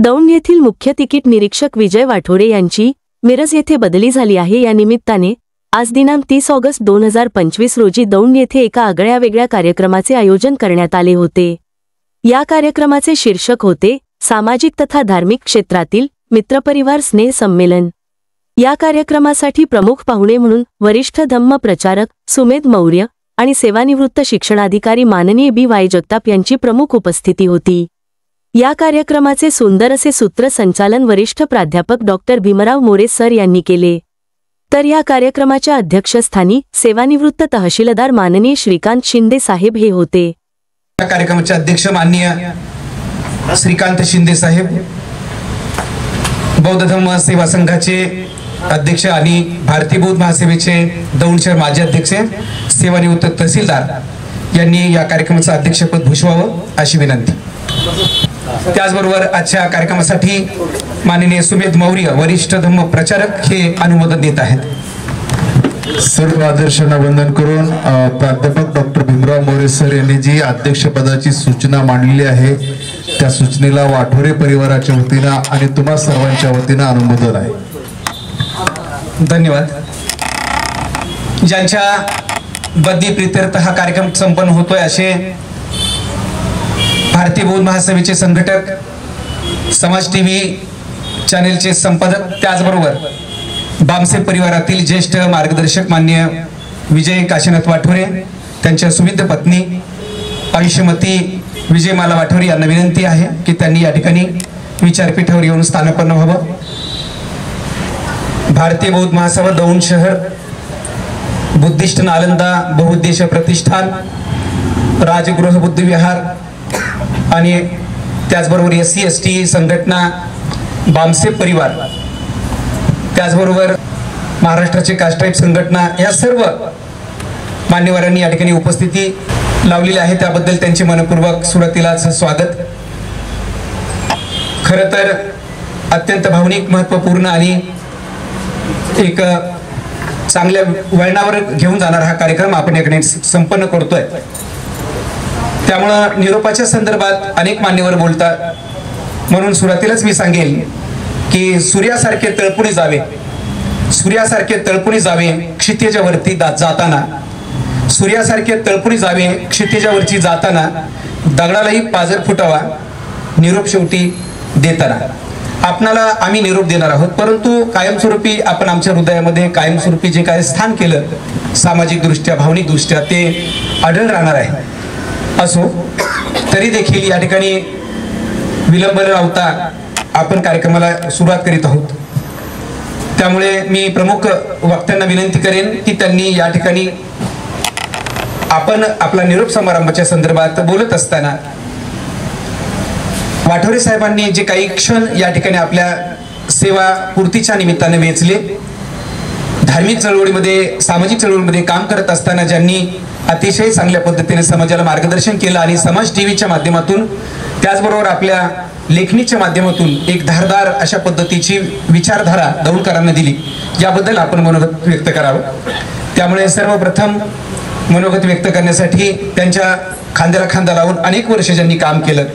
दौंड येथील मुख्य तिकीट निरीक्षक विजय वाठोरे यांची मिरज येथे बदली झाली आहे। या निमित्ताने आज दिनांक 30 ऑगस्ट 2025 रोजी दौंड येथे एका आगळ्यावेगळ्या कार्यक्रमाचे आयोजन करण्यात आले होते। या कार्यक्रमाचे शीर्षक होते सामाजिक तथा धार्मिक क्षेत्रातील मित्रपरिवार स्नेह संमेलन। या कार्यक्रमासाठी प्रमुख पाहुणे म्हणून वरिष्ठ धम्म प्रचारक सुमेध मौर्य आणि सेवानिवृत्त शिक्षणाधिकारी माननीय BY जगताप यांची प्रमुख उपस्थिती होती। या कार्यक्रमाचे सुंदर असे सूत्रसंचालन वरिष्ठ प्राध्यापक डॉक्टर भीमराव मोरे सर यांनी केले। तर या कार्यक्रमाच्या अध्यक्षस्थानी सेवानिवृत्त तहसीलदार माननीय श्रीकांत शिंदे साहेब हे होते। या कार्यक्रमाचे अध्यक्ष माननीय श्रीकांत शिंदे साहेब, बौद्ध धम्म सेवा संघाचे अध्यक्ष आणि भारतीय बौद्ध महासभेचे दौंड शहर माजी अध्यक्ष सेवानिवृत्त तहसीलदार यांनी या कार्यक्रमाचे अध्यक्षपद भूषवावं अशी विनंती। त्याचबरोबर आजच्या कार्यक्रमासाठी माननीय सुमेध मौर्य वरिष्ठ धम्म प्रचारक हे अनुमोदन देत आहेत। सर्व आदर्शांना वंदन करून प्राध्यापक डॉक्टर भीमराव मोरे सर यांनी जी अध्यक्षपदाची सूचना मांडलेली आहे त्या सूचनेला वाठोरे परिवाराच्या वतीने आणि तुम्हा सर्वांच्या वतीने अनुमोदन आहे। धन्यवाद। ज्यांच्या बदली प्रीत्यर्थ हा कार्यक्रम संपन्न होतोय असे भारतीय बौद्ध महासभेचे संघटक, समाज टीव्ही चॅनेलचे संपादक, त्याचबरोबर बामसे परिवारातील ज्येष्ठ मार्गदर्शक माननीय विजय काशीनाथ वाठोरे, त्यांच्या सुविध पत्नी आयुष्यमती विजयमाला वाठोरे यांना विनंती आहे की त्यांनी या ठिकाणी विचारपीठावर येऊन स्थानापन्न व्हावं। भारतीय बौद्ध महासभा दौंड शहर, बुद्धिस्ट नालंदा बहुउद्देशीय प्रतिष्ठान, राजगृह बुद्ध विहार आणि त्याचबरोबर SC ST संघटना, बामसे परिवार, त्याचबरोबर महाराष्ट्राचे कास्ट्राईब संघटना, या सर्व मान्यवरांनी या ठिकाणी उपस्थिती लावलेली आहे, त्याबद्दल त्यांचे मनपूर्वक सुरुवातीलाच स्वागत। खरं तर अत्यंत भावनिक, महत्त्वपूर्ण आणि एक चांगल्या वळणावर घेऊन जाणारा हा कार्यक्रम आपण याकडे संपन्न करतोय। त्यामुळे निरोपाच्या संदर्भात अनेक मान्यवर बोलतात, म्हणून सुरुवातीलाच मी सांगेल की सूर्यासारखे तळपुणे जावे, सूर्यासारखे तळपुणे जावे क्षितिजावरती जाताना, सूर्यासारखे तळपुणे जावे क्षितिजावरची जाताना, दगडालाही पाजर फुटावा निरोप शेवटी देताना। आपणाला आम्ही निरोप देणार आहोत, परंतु कायमस्वरूपी आपण आमच्या हृदयामध्ये कायमस्वरूपी जे काही स्थान केलं सामाजिक दृष्ट्या, भावनिक दृष्ट्या, ते आढळ राहणार आहे। असो तरी देखील या ठिकाणी विलंब न लावता आपण कार्यक्रमाला सुरुवात करीत आहोत। त्यामुळे मी प्रमुख वक्त्यांना विनंती करेन की त्यांनी या ठिकाणी आपण आपला निरोप समारंभाच्या संदर्भात बोलत असताना वाठोरे साहेबांनी जे काही क्षण या ठिकाणी आपल्या सेवा पूर्तीच्या निमित्ताने वेचले, धार्मिक चळवळीमध्ये, सामाजिक चळवळीमध्ये काम करत असताना ज्यांनी अतिशय चांगल्या पद्धतीने समाजाला मार्गदर्शन केलं आणि समाज टीव्हीच्या माध्यमातून, त्याचबरोबर आपल्या लेखणीच्या माध्यमातून एक धारदार अशा पद्धतीची विचारधारा दौंडकरांना दिली, याबद्दल आपण मनोगत व्यक्त करावं। त्यामुळे सर्वप्रथम मनोगत व्यक्त करण्यासाठी त्यांच्या खांद्याला खांदा लावून अनेक वर्ष ज्यांनी काम केलं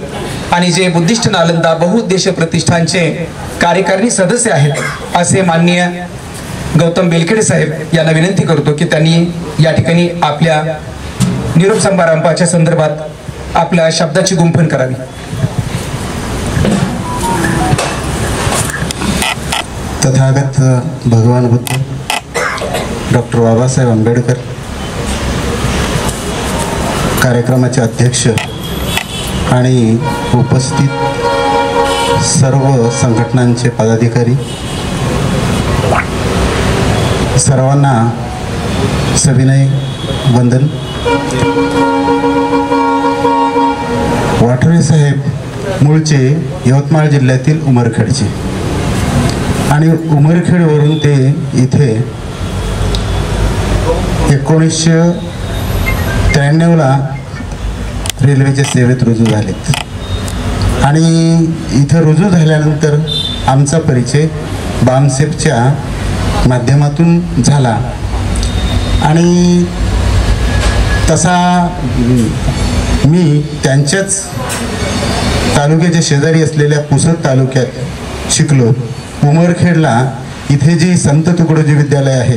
आणि जे बुद्धिस्ट नालंदा बहुउद्देशीय प्रतिष्ठानचे कार्यकारिणी सदस्य आहेत असे माननीय गौतम बेलखेडे साहेब यांना विनंती करतो की त्यांनी या ठिकाणी आपल्या निरोप समारंभाच्या संदर्भात आपल्या शब्दाची गुंफण करावी। तथागत भगवान बुद्ध डॉक्टर बाबासाहेब आंबेडकर, कार्यक्रमाचे अध्यक्ष आणि उपस्थित सर्व संघटनांचे पदाधिकारी, सर्वांना सविनय वंदन। वाठोरे साहेब मूळचे यवतमाळ जिल्ह्यातील उमरखेडचे आणि उमरखेडवरून ते इथे 1993ला रेल्वेच्या सेवेत रुजू झालेत आणि इथं रुजू झाल्यानंतर आमचा परिचय बामसेपच्या माध्यमातून झाला आणि तसा मी त्यांच्याच तालुक्याच्या शेजारी असलेल्या पुसद तालुक्यात शिकलो. उमरखेडला इथे जी संत तुकडोजी विद्यालय आहे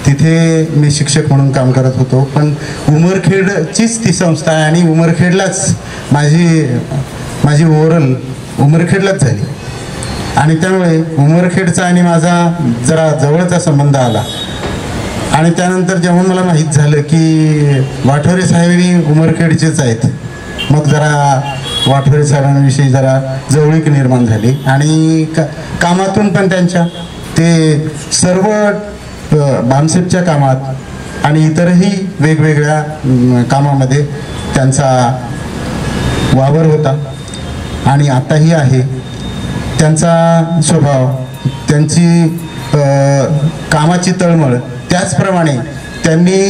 तिथे मी शिक्षक म्हणून काम करत होतो. पण उमरखेडचीच ती संस्था आहे आणि उमरखेडलाच माझी ओव्हरऑल उमरखेडलाच झाली आणि त्यामुळे उमरखेडचा आणि माझा जरा जवळचा संबंध आला. आणि त्यानंतर जेव्हा मला माहीत झालं की वाठोरे साहेबही उमरखेडचेच आहेत, मग जरा वाठोरे साहेबांविषयी जरा जवळीक निर्माण झाली आणि कामातून पण त्यांच्या ते सर्व बामसेपच्या कामात आणि इतरही वेगवेगळ्या कामामध्ये त्यांचा वावर होता आणि आताही आहे. त्यांचा स्वभाव, त्यांची कामाची तळमळ, त्याचप्रमाणे त्यांनी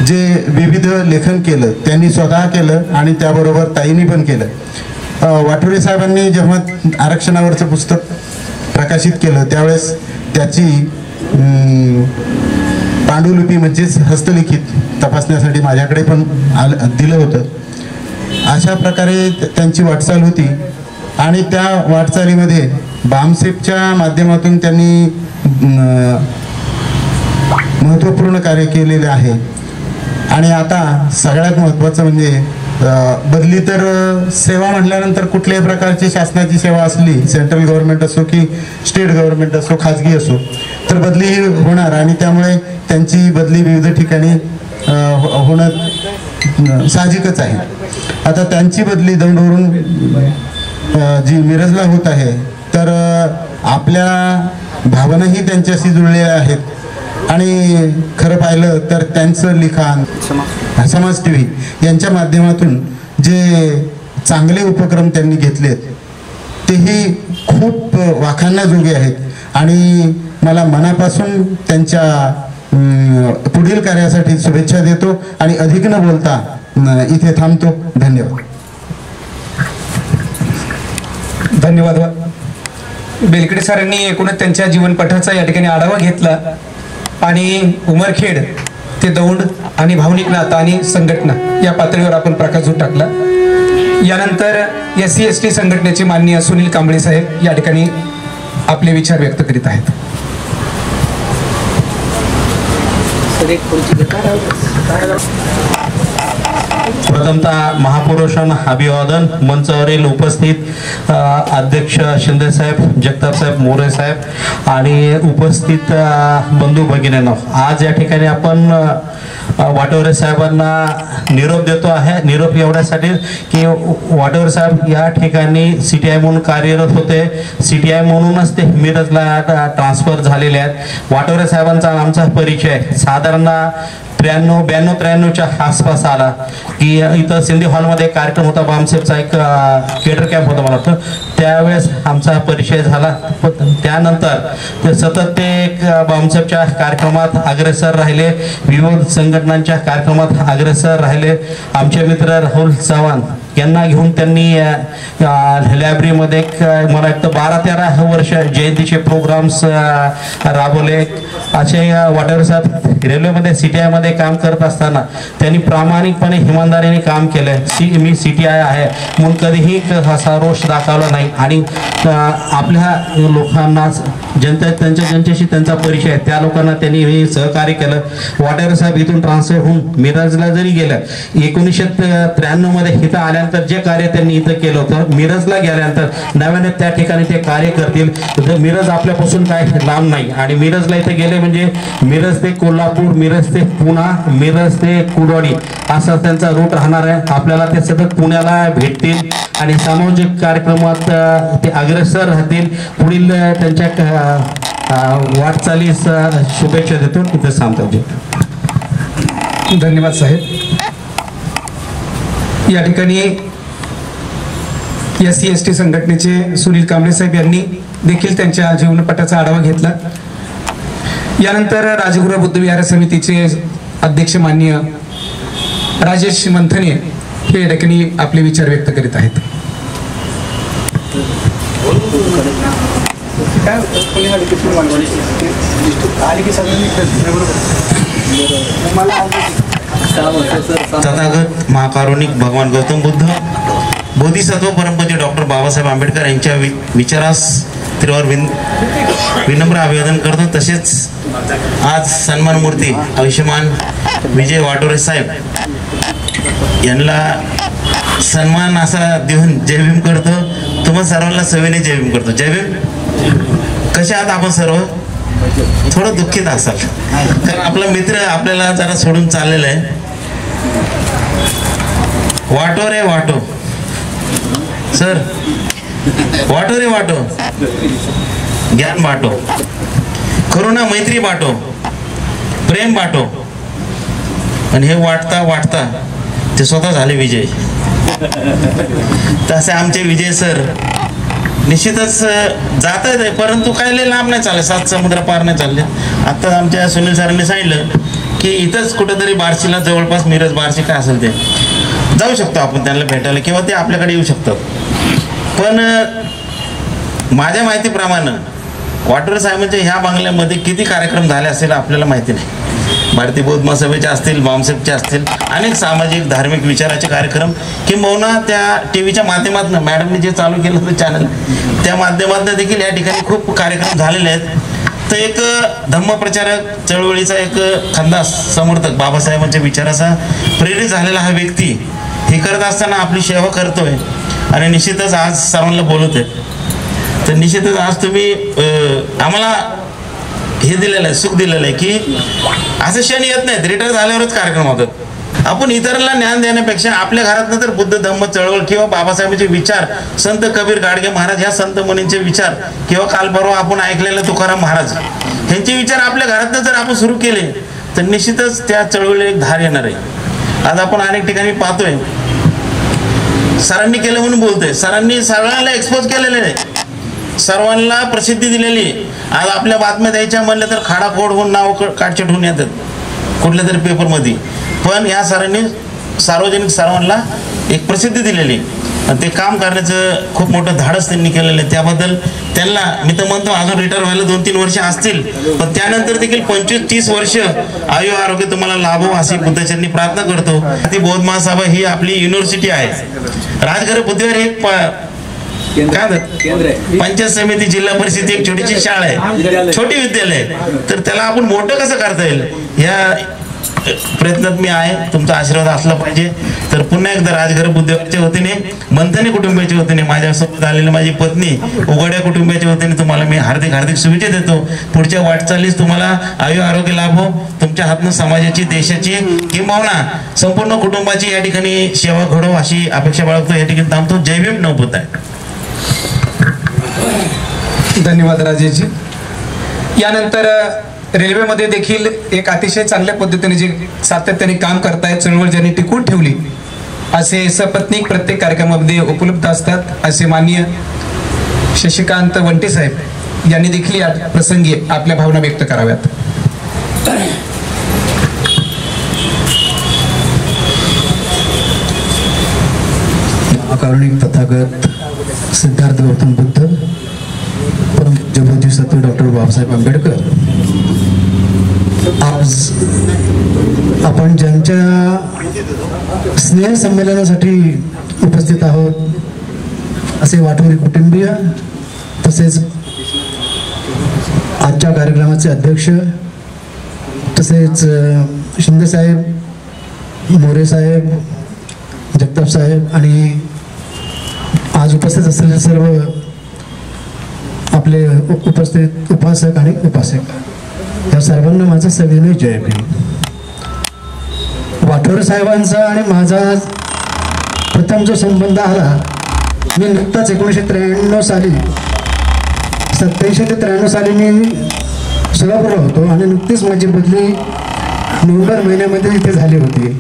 जे विविध लेखन केलं त्यांनी स्वतः केलं आणि त्याबरोबर ताईंनी पण केलं. वाठोरे साहेबांनी जेव्हा आरक्षणावरचं पुस्तक प्रकाशित केलं त्यावेळेस त्याची पांडुलिपी म्हणजेच हस्तलिखित तपासण्यासाठी माझ्याकडे पण दिलं होतं. अशा प्रकारे त्यांची वाटचाल होती आणि त्या वाटचालीमध्ये बामसेपच्या माध्यमातून त्यांनी महत्त्वपूर्ण कार्य केलेले आहे. आणि आता सगळ्यात महत्त्वाचं म्हणजे बदली तर सेवा म्हटल्यानंतर कुठल्याही प्रकारची शासनाची सेवा असली, सेंट्रल गव्हर्नमेंट असो की स्टेट गव्हर्नमेंट असो, खाजगी असो, तर बदली ही होणार आणि त्यामुळे त्यांची बदली विविध ठिकाणी होणं साहजिकच आहे. आता त्यांची बदली दौंडवरून जी मिरजला होत आहे तर आपल्या भावनाही त्यांच्याशी जुळलेल्या आहेत आणि खरं पाहिलं तर त्यांचं लिखाण समाज TV यांच्या माध्यमातून जे चांगले उपक्रम त्यांनी घेतलेत तेही खूप वाखाणण्याजोगे आहेत आणि मला मनापासून त्यांच्या पुढील कार्यासाठी शुभेच्छा देतो आणि अधिक न बोलता इथे थांबतो. धन्यवाद. धन्यवाद. बेलकडे सरांनी एकूणच त्यांच्या जीवनपटाचा या ठिकाणी आढावा घेतला आणि उमरखेड ते दौंड आणि भावनिक नातं आणि संघटना या पातळीवर आपण प्रकाश टाकला. यानंतर SC ST संघटनेचे माननीय सुनील कांबळे साहेब या ठिकाणी आपले विचार व्यक्त करीत आहेत. प्रथमतः महापुरुषांना अभिवादन. मंचावरील उपस्थित अध्यक्ष शिंदे साहेब, जगताप साहेब, मोरे साहेब आणि उपस्थित बंधू भगिनींनो, आज या ठिकाणी आपण वाठोरे साहेबांना निरोप देतो आहे. निरोप एवढ्यासाठी की वाठोरे साहेब या ठिकाणी CTI म्हणून कार्यरत होते. CTI म्हणूनच ते मिरजला ट्रान्सफर झालेले आहेत. वाठोरे साहेबांचा आमचा परिचय साधारण 93-93च्या आसपास आला की इथं सिंधी हॉलमध्ये कार्यक्रम होता, बामसेपचा एक केडर कॅम्प होता मला वाटतं, त्यावेळेस आमचा परिचय झाला. त्यानंतर ते सतत ते बामसेपच्या कार्यक्रमात अग्रेसर राहिले, विविध संघटनांच्या कार्यक्रमात अग्रेसर राहिले. आमचे मित्र राहुल चव्हाण यांना घेऊन त्यांनी लायब्ररीमध्ये मला वाटतं 12-13 वर्ष जयंतीचे प्रोग्राम्स राबवले. असे वाठोरे साहेब रेल्वेमध्ये CTI मध्ये काम करत असताना त्यांनी प्रामाणिकपणे इमानदारीने काम केलं. मी CTI आहे म्हणून कधीही असा रोष दाखवला नाही आणि आपल्या लोकांना ज्यांच्याशी त्यांचा परिचय आहे त्या लोकांना त्यांनी सहकार्य केलं. वाठोरे साहेब इथून ट्रान्सफर होऊन मिरजला जरी गेलं, 1993 मध्ये इथं आल्यानंतर जे कार्य त्यांनी इथं केलं होतं, मिरजला गेल्यानंतर नव्याने त्या ठिकाणी ते कार्य करतील. मिरज आपल्यापासून काय लांब नाही आणि मिरजला इथे गेले म्हणजे मिरज ते कोल्हापूर, मिरज ते पुणा, मिरज ते कुडवाडी असा त्यांचा रूट राहणार आहे. आपल्याला ते सतत पुण्याला भेटतील आणि सामाजिक कार्यक्रमात ते अग्रेसर राहतील. पुढील त्यांच्या वाटचालीस शुभेच्छा देतो. इथे सांगतो. धन्यवाद साहेब. या ठिकाणी SC ST संघटनेचे सुनील कांबळे साहेब यांनी देखील त्यांच्या जीवनपटाचा आढावा घेतला. यानंतर राजगुरू बुद्ध विहार समितीचे अध्यक्ष माननीय राजेश मंथने हे या ठिकाणी आपले विचार व्यक्त करीत आहेत. तथागत महाकारुणिक भगवान गौतम बुद्ध बोधिसत्व परमपूज्य डॉक्टर बाबासाहेब आंबेडकर यांच्या विचारास तीरावर विनम्र अभिवादन करतो। तसेच आज सन्मान मूर्ती आयुष्यमान विजय वाटोरे साहेब यांना सन्मान असा देऊन जय भीम करतो। तुम्हा सर्वांना सविनय जय भीम करतो। जय भीम। कशा आहात आपण सर्व? थोडं दुःखित असाल कारण आपला मित्र आपल्याला जरा सोडून चाललेला आहे। वाटो रे वाटो सर, वाटो रे वाटो, ज्ञान बाटो, करुणा मैत्री बाटो, प्रेम बाटो। आणि हे वाटता वाटता ते स्वतः झाले विजय। तसे आमचे विजय सर निश्चितच जात आहेत, परंतु काय लय लांब नाही चालले, 7 समुद्र पार नाही चालले। आता आमच्या सुनील सरांनी सांगितलं की इथंच कुठेतरी बार्शीला जवळपास मिरज बार्शी काय असेल ते जाऊ शकतो आपण त्यांना भेटायला किंवा ते आपल्याकडे येऊ शकतात। पण माझ्या माहितीप्रमाणे वाटोरे साहेबांच्या ह्या बंगल्यामध्ये किती कार्यक्रम झाले असेल आपल्याला माहिती नाही। भारतीय बौद्ध महासभेचे असतील, बामसेपचे असतील, अनेक सामाजिक धार्मिक विचाराचे कार्यक्रम किंबहुना त्या टीव्हीच्या माध्यमातून मॅडमने जे चालू केलं होतं चॅनल त्या माध्यमातून देखील या ठिकाणी खूप कार्यक्रम झालेले आहेत। तर एक धम्मप्रचारक चळवळीचा एक खंदा समर्थक बाबासाहेबांच्या विचाराचा प्रेरित झालेला हा व्यक्ती हे करत असताना आपली सेवा करतोय आणि निश्चितच आज सर्वांना बोलवतोय। तर निश्चितच आज तुम्ही आम्हाला हे दिलेलं आहे, सुख दिलेलं आहे की असं क्षण येत नाहीत, रिटायर झाल्यावरच कार्यक्रम होतात। आपण इतरांना ज्ञान देण्यापेक्षा आपल्या घरातनं तर बुद्ध धम्म चळवळ किंवा बाबासाहेबांचे विचार, संत कबीर गाडगे महाराज ह्या संत मुनींचे विचार किंवा काल परवा आपण ऐकलेलं तुकाराम महाराज यांचे विचार आपल्या घरातनं जर आपण सुरू केले तर निश्चितच त्या चळवळीला एक धार येणार आहे। आज आपण अनेक ठिकाणी पाहतोय सरांनी केलं म्हणून बोलतोय, सरांनी सगळ्यांना एक्सपोज केलेले आहे, सर्वांना प्रसिद्धी दिलेली। आज आपल्या बातम्या द्यायच्या म्हणलं तर खाडाखोड होऊन नाव काटछेट होऊन येतात कुठल्या तरी पेपरमध्ये, पण या सरांनी सार्वजनिक सर्वांना एक प्रसिद्धी दिलेली आणि ते काम करण्याचं खूप मोठं धाडस त्यांनी केलेलं आहे। त्याबद्दल त्यांना मी तर म्हणतो अजून रिटायर व्हायला 2-3 वर्ष असतील, पण त्यानंतर देखील 25-30 वर्ष आयु आरोग्य तुम्हाला लाभो अशी बुद्धचरणी प्रार्थना करतो। ती बौद्ध महासभा ही आपली युनिव्हर्सिटी आहे। राजघर बुद्धविहार एक पंचायत समिती जिल्हा परिषद एक छोटीशी शाळा आहे, छोटी विद्यालय, तर त्याला आपण मोठं कसं करता येईल या प्रयत्नात मी आहे। तुमचा आशीर्वाद असला पाहिजे। तर पुन्हा एकदा राजघर बुद्धविहारच्या वतीने, मंथनी कुटुंबाच्या वतीने, माझ्यासोबत आलेली माझी पत्नी उघड्या कुटुंबाच्या वतीने तुम्हाला मी हार्दिक हार्दिक शुभेच्छा देतो। पुढच्या वाटचालीस तुम्हाला आयु आरोग्य लाभो, तुमच्या हातनं समाजाची, देशाची किंबहुना संपूर्ण कुटुंबाची या ठिकाणी सेवा घडो अशी अपेक्षा बाळगतो। या ठिकाणी थांबतो। जय भीम, नवबुद्ध आहे। धन्यवाद राजेशजी। यानंतर रेल्वेमध्ये देखील एक अतिशय चांगल्या पद्धतीने जे सातत्याने काम करतायत, चळवळ ज्यांनी टिकवून ठेवली असे सपत्नीक प्रत्येक कार्यक्रमामध्ये उपलब्ध असतात असे माननीय शशिकांत वंटे साहेब यांनी देखील या प्रसंगी आपल्या भावना व्यक्त कराव्यात। अकारुणिक तथागत सिद्धार्थ गौतम बुद्ध परम बोधिसत्व डॉक्टर बाबासाहेब आंबेडकर आज आपण ज्यांच्या स्नेह संमेलनासाठी उपस्थित आहोत असे वाटोरी कुटुंबीय, तसेच आजच्या कार्यक्रमाचे अध्यक्ष, तसेच शिंदे साहेब, मोरे साहेब, जगताप साहेब आणि आज उपस्थित असलेले सर्व आपले उपस्थित उपासक आणि उपासिका या सर्वांना माझा सविनय जय भीम। वाटोरे साहेबांचा आणि माझा प्रथम जो संबंध आला, मी नुकताच 1993 साली 87 ते 93 साली मी सोलापूरला होतो आणि नुकतीच माझी बदली नोव्हेंबर महिन्यामध्ये इथे झाली होती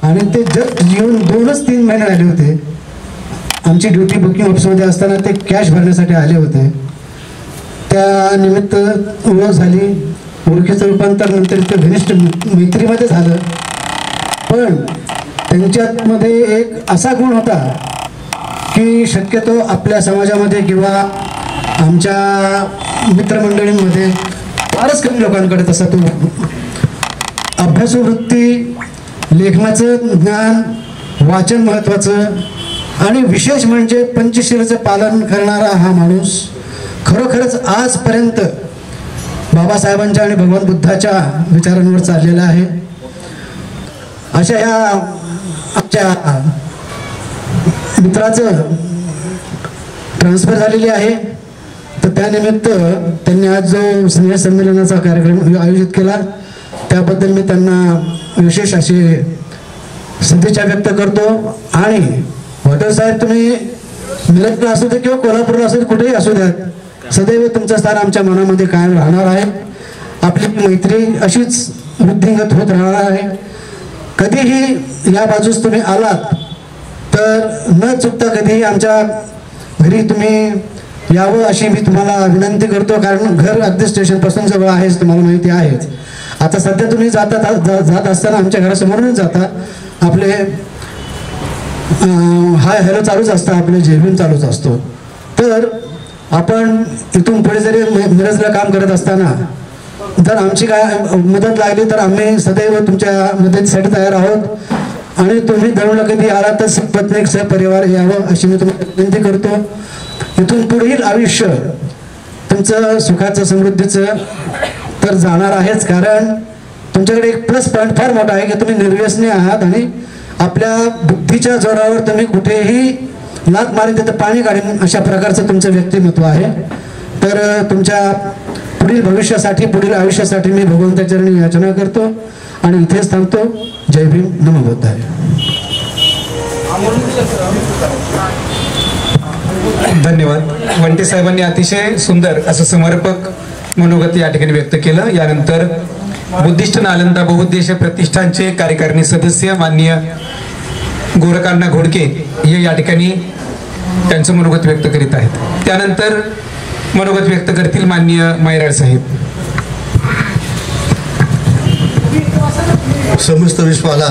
आणि ते जस्ट येऊन 2-3 महिने झाले होते। आमची ड्युटी बुकिंग ऑफिसमध्ये असताना ते कॅश भरण्यासाठी आले होते, त्या निमित्त ओळख झाली, ओळखीचं रूपांतर नंतर ते घनिष्ठ मैत्रीमध्ये झालं। पण त्यांच्यामध्ये एक असा गुण होता की शक्यतो आपल्या समाजामध्ये किंवा आमच्या मित्रमंडळींमध्ये फारच कमी लोकांकडे तसा तो अभ्यासू वृत्ती, लेखनाचं ज्ञान, वाचन महत्त्वाचं आणि विशेष म्हणजे पंचशीलाचं पालन करणारा हा माणूस खरोखरच आजपर्यंत बाबासाहेबांच्या आणि भगवान बुद्धाच्या विचारांवर चाललेला आहे. अशा ह्या आमच्या मित्राचं ट्रान्सफर झालेली आहे, तर त्यानिमित्त त्यांनी आज जो स्नेहसंमेलनाचा कार्यक्रम आयोजित केला त्याबद्दल मी त्यांना विशेष अशी सदिच्छा व्यक्त करतो. आणि वाटोळे साहेब, तुम्ही मिरजला असू दे किंवा कोल्हापूरला असू दे, कुठेही असू द्या, सदैव तुमचं स्थान आमच्या मनामध्ये कायम राहणार आहे. आपली मैत्री अशीच वृद्धिंगत होत राहणार आहे. कधीही या बाजूस तुम्ही आलात तर न चुकता कधीही आमच्या घरी तुम्ही यावं अशी मी तुम्हाला विनंती करतो, कारण घर अगदी स्टेशनपासून जवळ आहेच, तुम्हाला माहिती आहेच. आता सध्या तुम्ही जात असताना आमच्या घरासमोरूनच जाता, आपले हाय हॅलो चालूच असतं, आपले जेवण चालूच असतो. तर आपण इथून पुढे जरी मिरजला काम करत असताना जर आमची काय मदत लागली तर आम्ही सदैव तुमच्या मदतीसाठी तयार आहोत. आणि तुम्ही दरवळला कधी आला तर पत्नीक सहपरिवार यावं अशी मी तुम्हाला विनंती करतो. इथून पुढील आयुष्य तुमचं सुखाचं समृद्धीचं तर जाणार आहेच, कारण तुमच्याकडे एक प्लस पॉईंट फार मोठा आहे की तुम्ही निर्व्यसनी आहात आणि आपल्या बुद्धीच्या जोरावर तुम्ही कुठेही लात मारून तिथं पाणी काढून अशा प्रकारचं तुमचं व्यक्तिमत्व आहे. तर तुमच्या पुढील भविष्यासाठी, पुढील आयुष्यासाठी मी भगवंताच्या चरणी याचना करतो आणि इथेच थांबतो. जय भीम, नमो बुद्धाय. धन्यवाद. वंटे साहेबांनी अतिशय सुंदर असं समर्पक मनोगत या ठिकाणी व्यक्त केलं. यानंतर बुद्धिस्ट नालंदा बहुउद्देशीय प्रतिष्ठानचे कार्यकारिणी सदस्य माननीय गोरखांना घोडके हे या ठिकाणी त्यांचं मनोगत व्यक्त करीत आहेत. त्यानंतर मनोगत व्यक्त करतील माननीय मायराळ साहेब. समस्त विश्वाला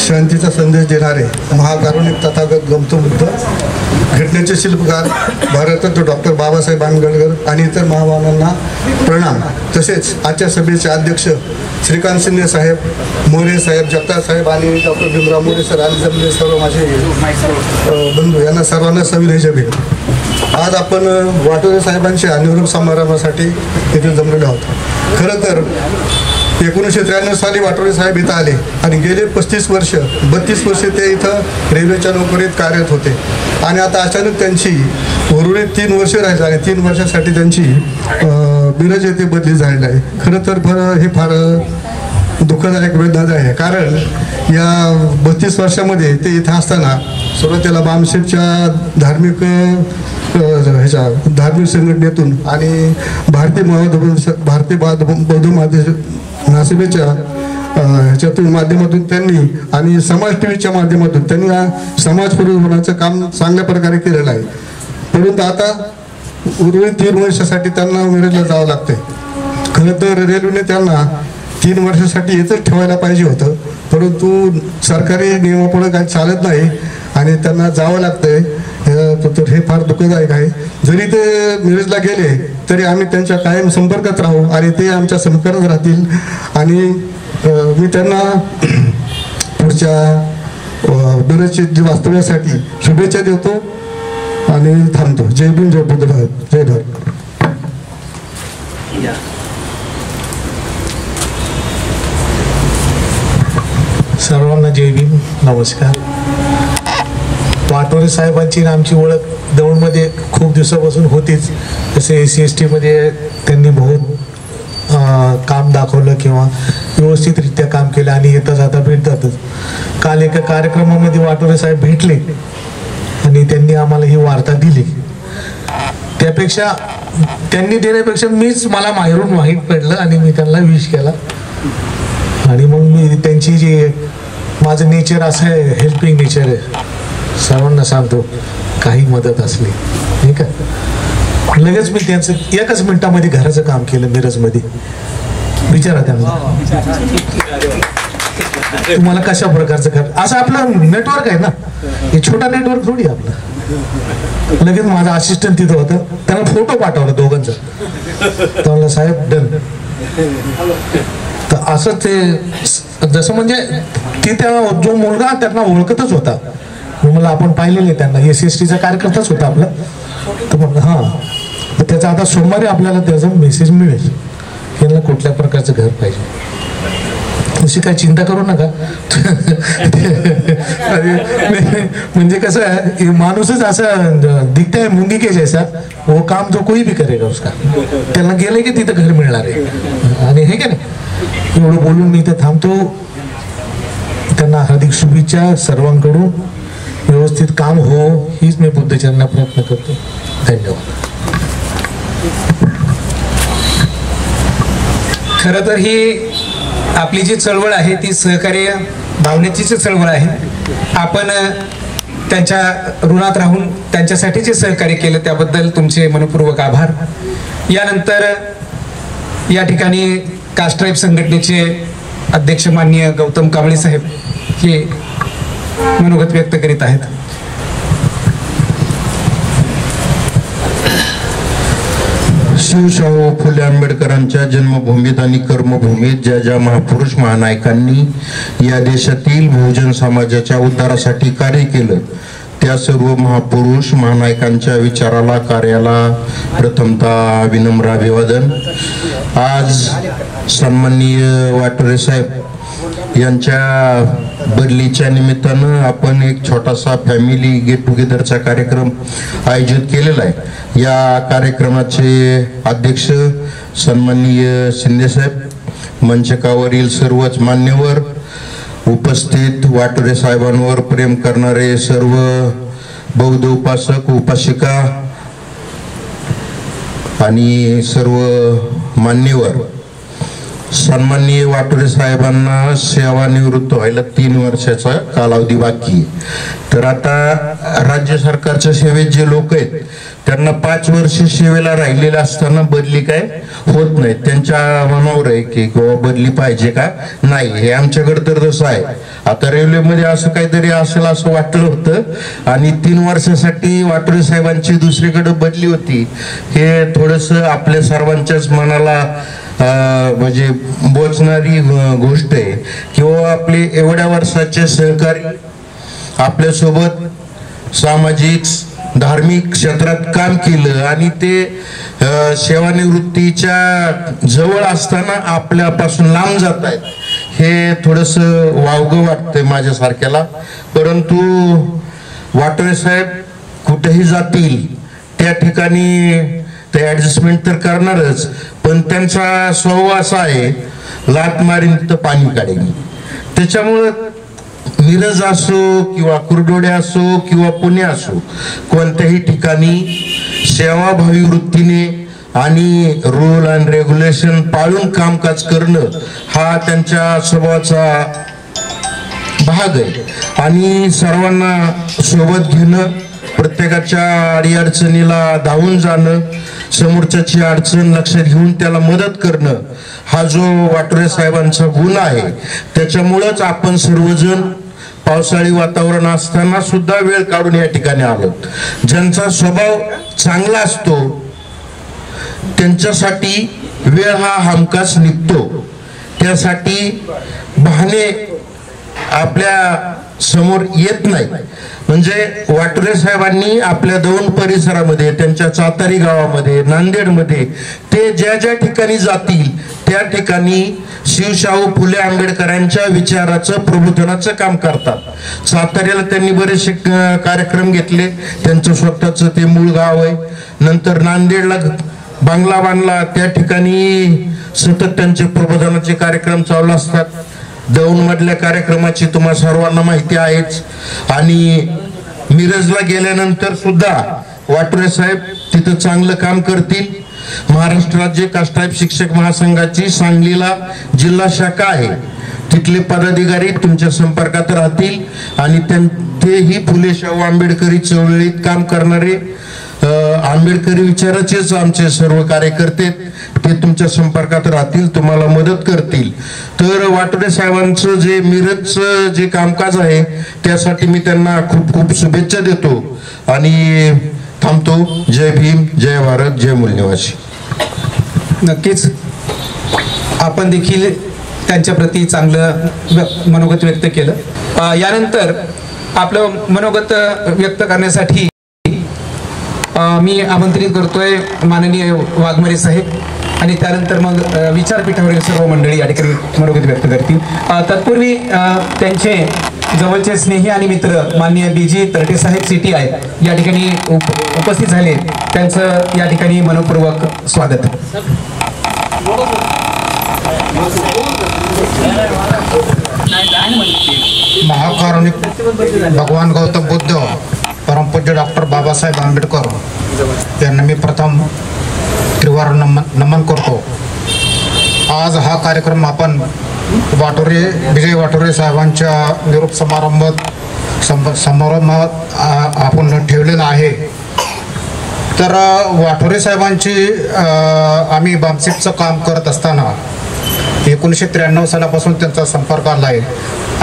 शांतीचा संदेश देणारे महाकारुणिक तथागत गौतम बुद्ध, घटनेचे शिल्पकार भारतरत्न डॉक्टर बाबासाहेब आंबेडकर आणि इतर महामानवांना प्रणाम. तसेच आजच्या सभेचे अध्यक्ष श्रीकांत शिंदे साहेब, मोरे साहेब, जगताप साहेब आणि डॉक्टर भीमराव मोरे सर आणि जमले सर्व माझे बंधू यांना सर्वांना सविनय जय भीम. आज आपण वाटोळे साहेबांच्या निवडणूक समारंभासाठी इथे जमलेलो आहोत. खरं तर 1993 साली वाटोळे साहेब इथं आले आणि गेले 32 वर्ष ते इथं रेल्वेच्या नोकरीत कार्यरत होते. आणि आता अचानक त्यांची उर्वरित 3 वर्ष राहिली आणि 3 वर्षासाठी त्यांची मिरज येथे बदली झालेली आहे. खरं तर हे फार दुःखदायक वेदनादायक आहे, कारण या 32 वर्षामध्ये ते इथं असताना सुरुवातीला बामशेठच्या धार्मिक संघटनेतून आणि भारतीय बौद्ध महासभेच्या ह्याच्यातून माध्यमातून त्यांनी आणि समाज टीव्हीच्या माध्यमातून त्यांनी समाज पुरवण्याचं काम चांगल्या प्रकारे केलेलं आहे. परंतु आता उर्वरित 3 वर्षासाठी त्यांना मिरजला जावं लागतंय. खरं तर रेल्वेने त्यांना 3 वर्षासाठी इथंच ठेवायला पाहिजे होतं, परंतु सरकारी नियमापुढे काही चालत नाही आणि त्यांना जावं लागतंय. तर हे फार दुःखदायक आहे. जरी ते मिरजला गेले तरी आम्ही त्यांच्या कायम संपर्कात राहू आणि ते आमच्या संपर्कात राहतील. आणि मी त्यांना पुढच्या मिरजच्या वास्तव्यासाठी शुभेच्छा देतो आणि थांबतो. जय भीम, जय बुद्ध, जय भारत. सर्वांना जय भीम, नमस्कार. वाटोळे साहेबांची आमची ओळख दौंडमध्ये खूप दिवसापासून होतीच. जसे SC/ST मध्ये त्यांनी बहुत काम दाखवलं किंवा व्यवस्थितरित्या काम केलं आणि येता जाता भेटतातच. काल एका कार्यक्रमामध्ये वाटोळे साहेब भेटले आणि त्यांनी आम्हाला ही वार्ता दिली. त्यापेक्षा त्यांनी देण्यापेक्षा मला माहेरून माहीत पडलं आणि मी त्यांना विश केला. आणि मग मी त्यांची जी माझं नेचर असं आहे, हेल्पिंग नेचर आहे, सर्वांना सांगतो काही मदत असली ठीक आहे. लगेच मी त्यांचं 1च मिनिटामध्ये घराचं काम केलं मिरजमध्ये. विचारा त्यांना तुम्हाला कशा प्रकारचं घर. असं आपलं नेटवर्क आहे ना, हे छोटा नेटवर्क थोडी आपलं. लगेच माझा असिस्टंट तिथं होतं, त्यांना फोटो पाठवला दोघांचा. तर म्हणलं साहेब डन. तर असं ते जसं म्हणजे ती त्या जो मुलगा त्यांना ओळखतच होता मला आपण पाहिलेले त्यांना SC/STचा कार्यकर्ताच होता आपला. तर म्हटलं हां, तर त्याचा आता सोमवारी आपल्याला त्याचा मेसेज मिळेल, यांना कुठल्या प्रकारचं घर पाहिजे. तशी काही चिंता करू नका. म्हणजे कसं आहे, माणूसच असं दिखता है मुंगी के जैसा, वो काम जो कोई भी करेगा उसका, त्याला गेलं की तिथं घर मिळणार आहे. आणि हे का नाही, एवढं बोलून मी इथं थांबतो. त्यांना हार्दिक शुभेच्छा सर्वांकडून. व्यवस्थित काम हो हीच मी बुद्धचरणा प्रयत्न करतो. धन्यवाद. खरं तर ही आपली जी चळवळ आहे ती सहकार्य भावनेची चळवळ आहे. आपण त्यांच्या ऋणात राहून त्यांच्यासाठी जे सहकार्य केलं त्याबद्दल तुमचे मनपूर्वक आभार. यानंतर या ठिकाणी कास्ट ट्राईब संघटनेचे अध्यक्ष माननीय गौतम कांबळे साहेब हे मनोगत व्यक्त करीत आहेत. शिवशाहू फुले आंबेडकरांच्या जन्मभूमीत आणि कर्मभूमीत ज्या ज्या महापुरुष महानायकांनी या देशातील बहुजन समाजाच्या उद्धारासाठी कार्य केलं, त्या सर्व महापुरुष महानायकांच्या विचाराला कार्याला प्रथमतः विनम्र अभिवादन. आज सन्माननीय वाटोरे साहेब यांच्या बदलीच्या निमित्तानं आपण एक छोटासा फॅमिली गेट टुगेदरचा कार्यक्रम आयोजित केलेला आहे. या कार्यक्रमाचे अध्यक्ष सन्माननीय शिंदे साहेब, मंचकावरील सर्वच मान्यवर, उपस्थित वाटोरे साहेबांवर प्रेम करणारे सर्व बौद्ध उपासक उपासिका आणि सर्व मान्यवर. सन्माननीय वाटोरे साहेबांना सेवानिवृत्त व्हायला 3 वर्षाचा कालावधी बाकी. तर आता राज्य सरकारच्या सेवेत जे लोक आहेत त्यांना 5 वर्ष सेवेला राहिलेले असताना बदली काय होत नाही. त्यांच्या मनावर आहे की बदली पाहिजे का नाही. हे आमच्याकडे तर तसं आहे. आता रेल्वेमध्ये असं काहीतरी असेल असं वाटलं होतं आणि 3 वर्षासाठी वाटोरे साहेबांची दुसरीकडे बदली होती. हे थोडंसं आपल्या सर्वांच्याच मनाला म्हणजे बोचणारी गोष्ट आहे. किंवा आपले एवढ्या वर्षाचे सहकारी आपल्यासोबत सामाजिक धार्मिक क्षेत्रात काम केलं आणि ते सेवानिवृत्तीच्या जवळ असताना आपल्यापासून लांब जात आहेत, हे थोडंसं वावगं वाटतंय माझ्यासारख्याला. परंतु वाटोरे साहेब कुठेही जातील त्या ठिकाणी ते ऍडजस्टमेंट तर करणारच, पण त्यांचा स्वभाव असा आहे, लात मारीन तर पाणी काढेल. त्याच्यामुळं मिरज असो किंवा कुरडोडे असो किंवा पुणे असो, कोणत्याही ठिकाणी सेवाभावी वृत्तीने आणि रूल अँड रेग्युलेशन पाळून कामकाज करणं हा त्यांच्या स्वभावाचा भाग आहे. आणि सर्वांना सोबत घेणं, प्रत्येकाच्या अडीअडचणीला धावून जाणं, समोरच्याची अडचण लक्षात घेऊन त्याला मदत करणं, हा जो वाटोरे साहेबांचा गुण आहे. त्याच्यामुळंच आपण सर्वजण पावसाळी वातावरण असताना सुद्धा वेळ काढून या ठिकाणी आलो. ज्यांचा स्वभाव चांगला असतो त्यांच्यासाठी वेळ हा हमखास निघतो. त्यासाठी बहाणे आपल्या समोर येत नाही. म्हणजे वाटोरे साहेबांनी आपल्या दौंड परिसरामध्ये, त्यांच्या चातारी गावामध्ये, नांदेडमध्ये ते ज्या ज्या ठिकाणी जातील त्या ठिकाणी शिवशाहू फुले आंबेडकरांच्या विचाराचं प्रबोधनाचं काम करतात. साताऱ्याला त्यांनी बरेचसे कार्यक्रम घेतले, त्यांचं स्वतःचं ते मूळ गाव आहे. नंतर नांदेडला बांगला बांधला, त्या ठिकाणी सतत त्यांचे प्रबोधनाचे कार्यक्रम चालू असतात. दौंड मधल्या कार्यक्रमाची तुम्हा सर्वांना माहिती आहेच. आणि मिरजला गेल्यानंतर सुद्धा वाटोरे साहेब तिथं चांगलं काम करतील. महाराष्ट्र राज्य कास्ट ट्राईब शिक्षक महासंघाची सांगलीला जिल्हा शाखा आहे, तिथले पदाधिकारी तुमच्या संपर्कात राहतील आणि तेही फुले शाहू आंबेडकरी चळवळीत काम करणारे आंबेडकरी विचाराचेच आमचे सर्व कार्यकर्ते ते तुमच्या संपर्कात राहतील, तुम्हाला मदत करतील. तर वाटोरे साहेबांचं जे मिरजचं जे कामकाज आहे त्यासाठी मी त्यांना खूप खूप शुभेच्छा देतो आणि थांबतो. जय भीम, जय भारत, जय मूलनिवासी. नक्कीच आपण देखील त्यांच्या प्रती चांगलं मनोगत व्यक्त केलं. यानंतर आपलं मनोगत व्यक्त करण्यासाठी मी आमंत्रित करतोय माननीय वाघमारे साहेब आणि त्यानंतर मग विचारपीठावरील सर्व मंडळी या ठिकाणी मनोगत व्यक्त करतील. तत्पूर्वी त्यांचे जवळचे स्नेही आणि मित्र माननीय BG तरटे साहेब CTI या ठिकाणी उपस्थित झाले. त्यांचं या ठिकाणी मनपूर्वक स्वागत. महाकारुणिक भगवान गौतम बुद्ध परमपूज्य डॉक्टर बाबासाहेब आंबेडकर यांना मी प्रथम त्रिवार नमन करतो. आज हा कार्यक्रम आपण विजय वाटोरे साहेबांच्या निरोप समारंभात आपण ठेवलेला आहे. तर वाटोरे साहेबांची आम्ही बामसेपचं काम करत असताना 1993 सालापासून त्यांचा संपर्क आला आहे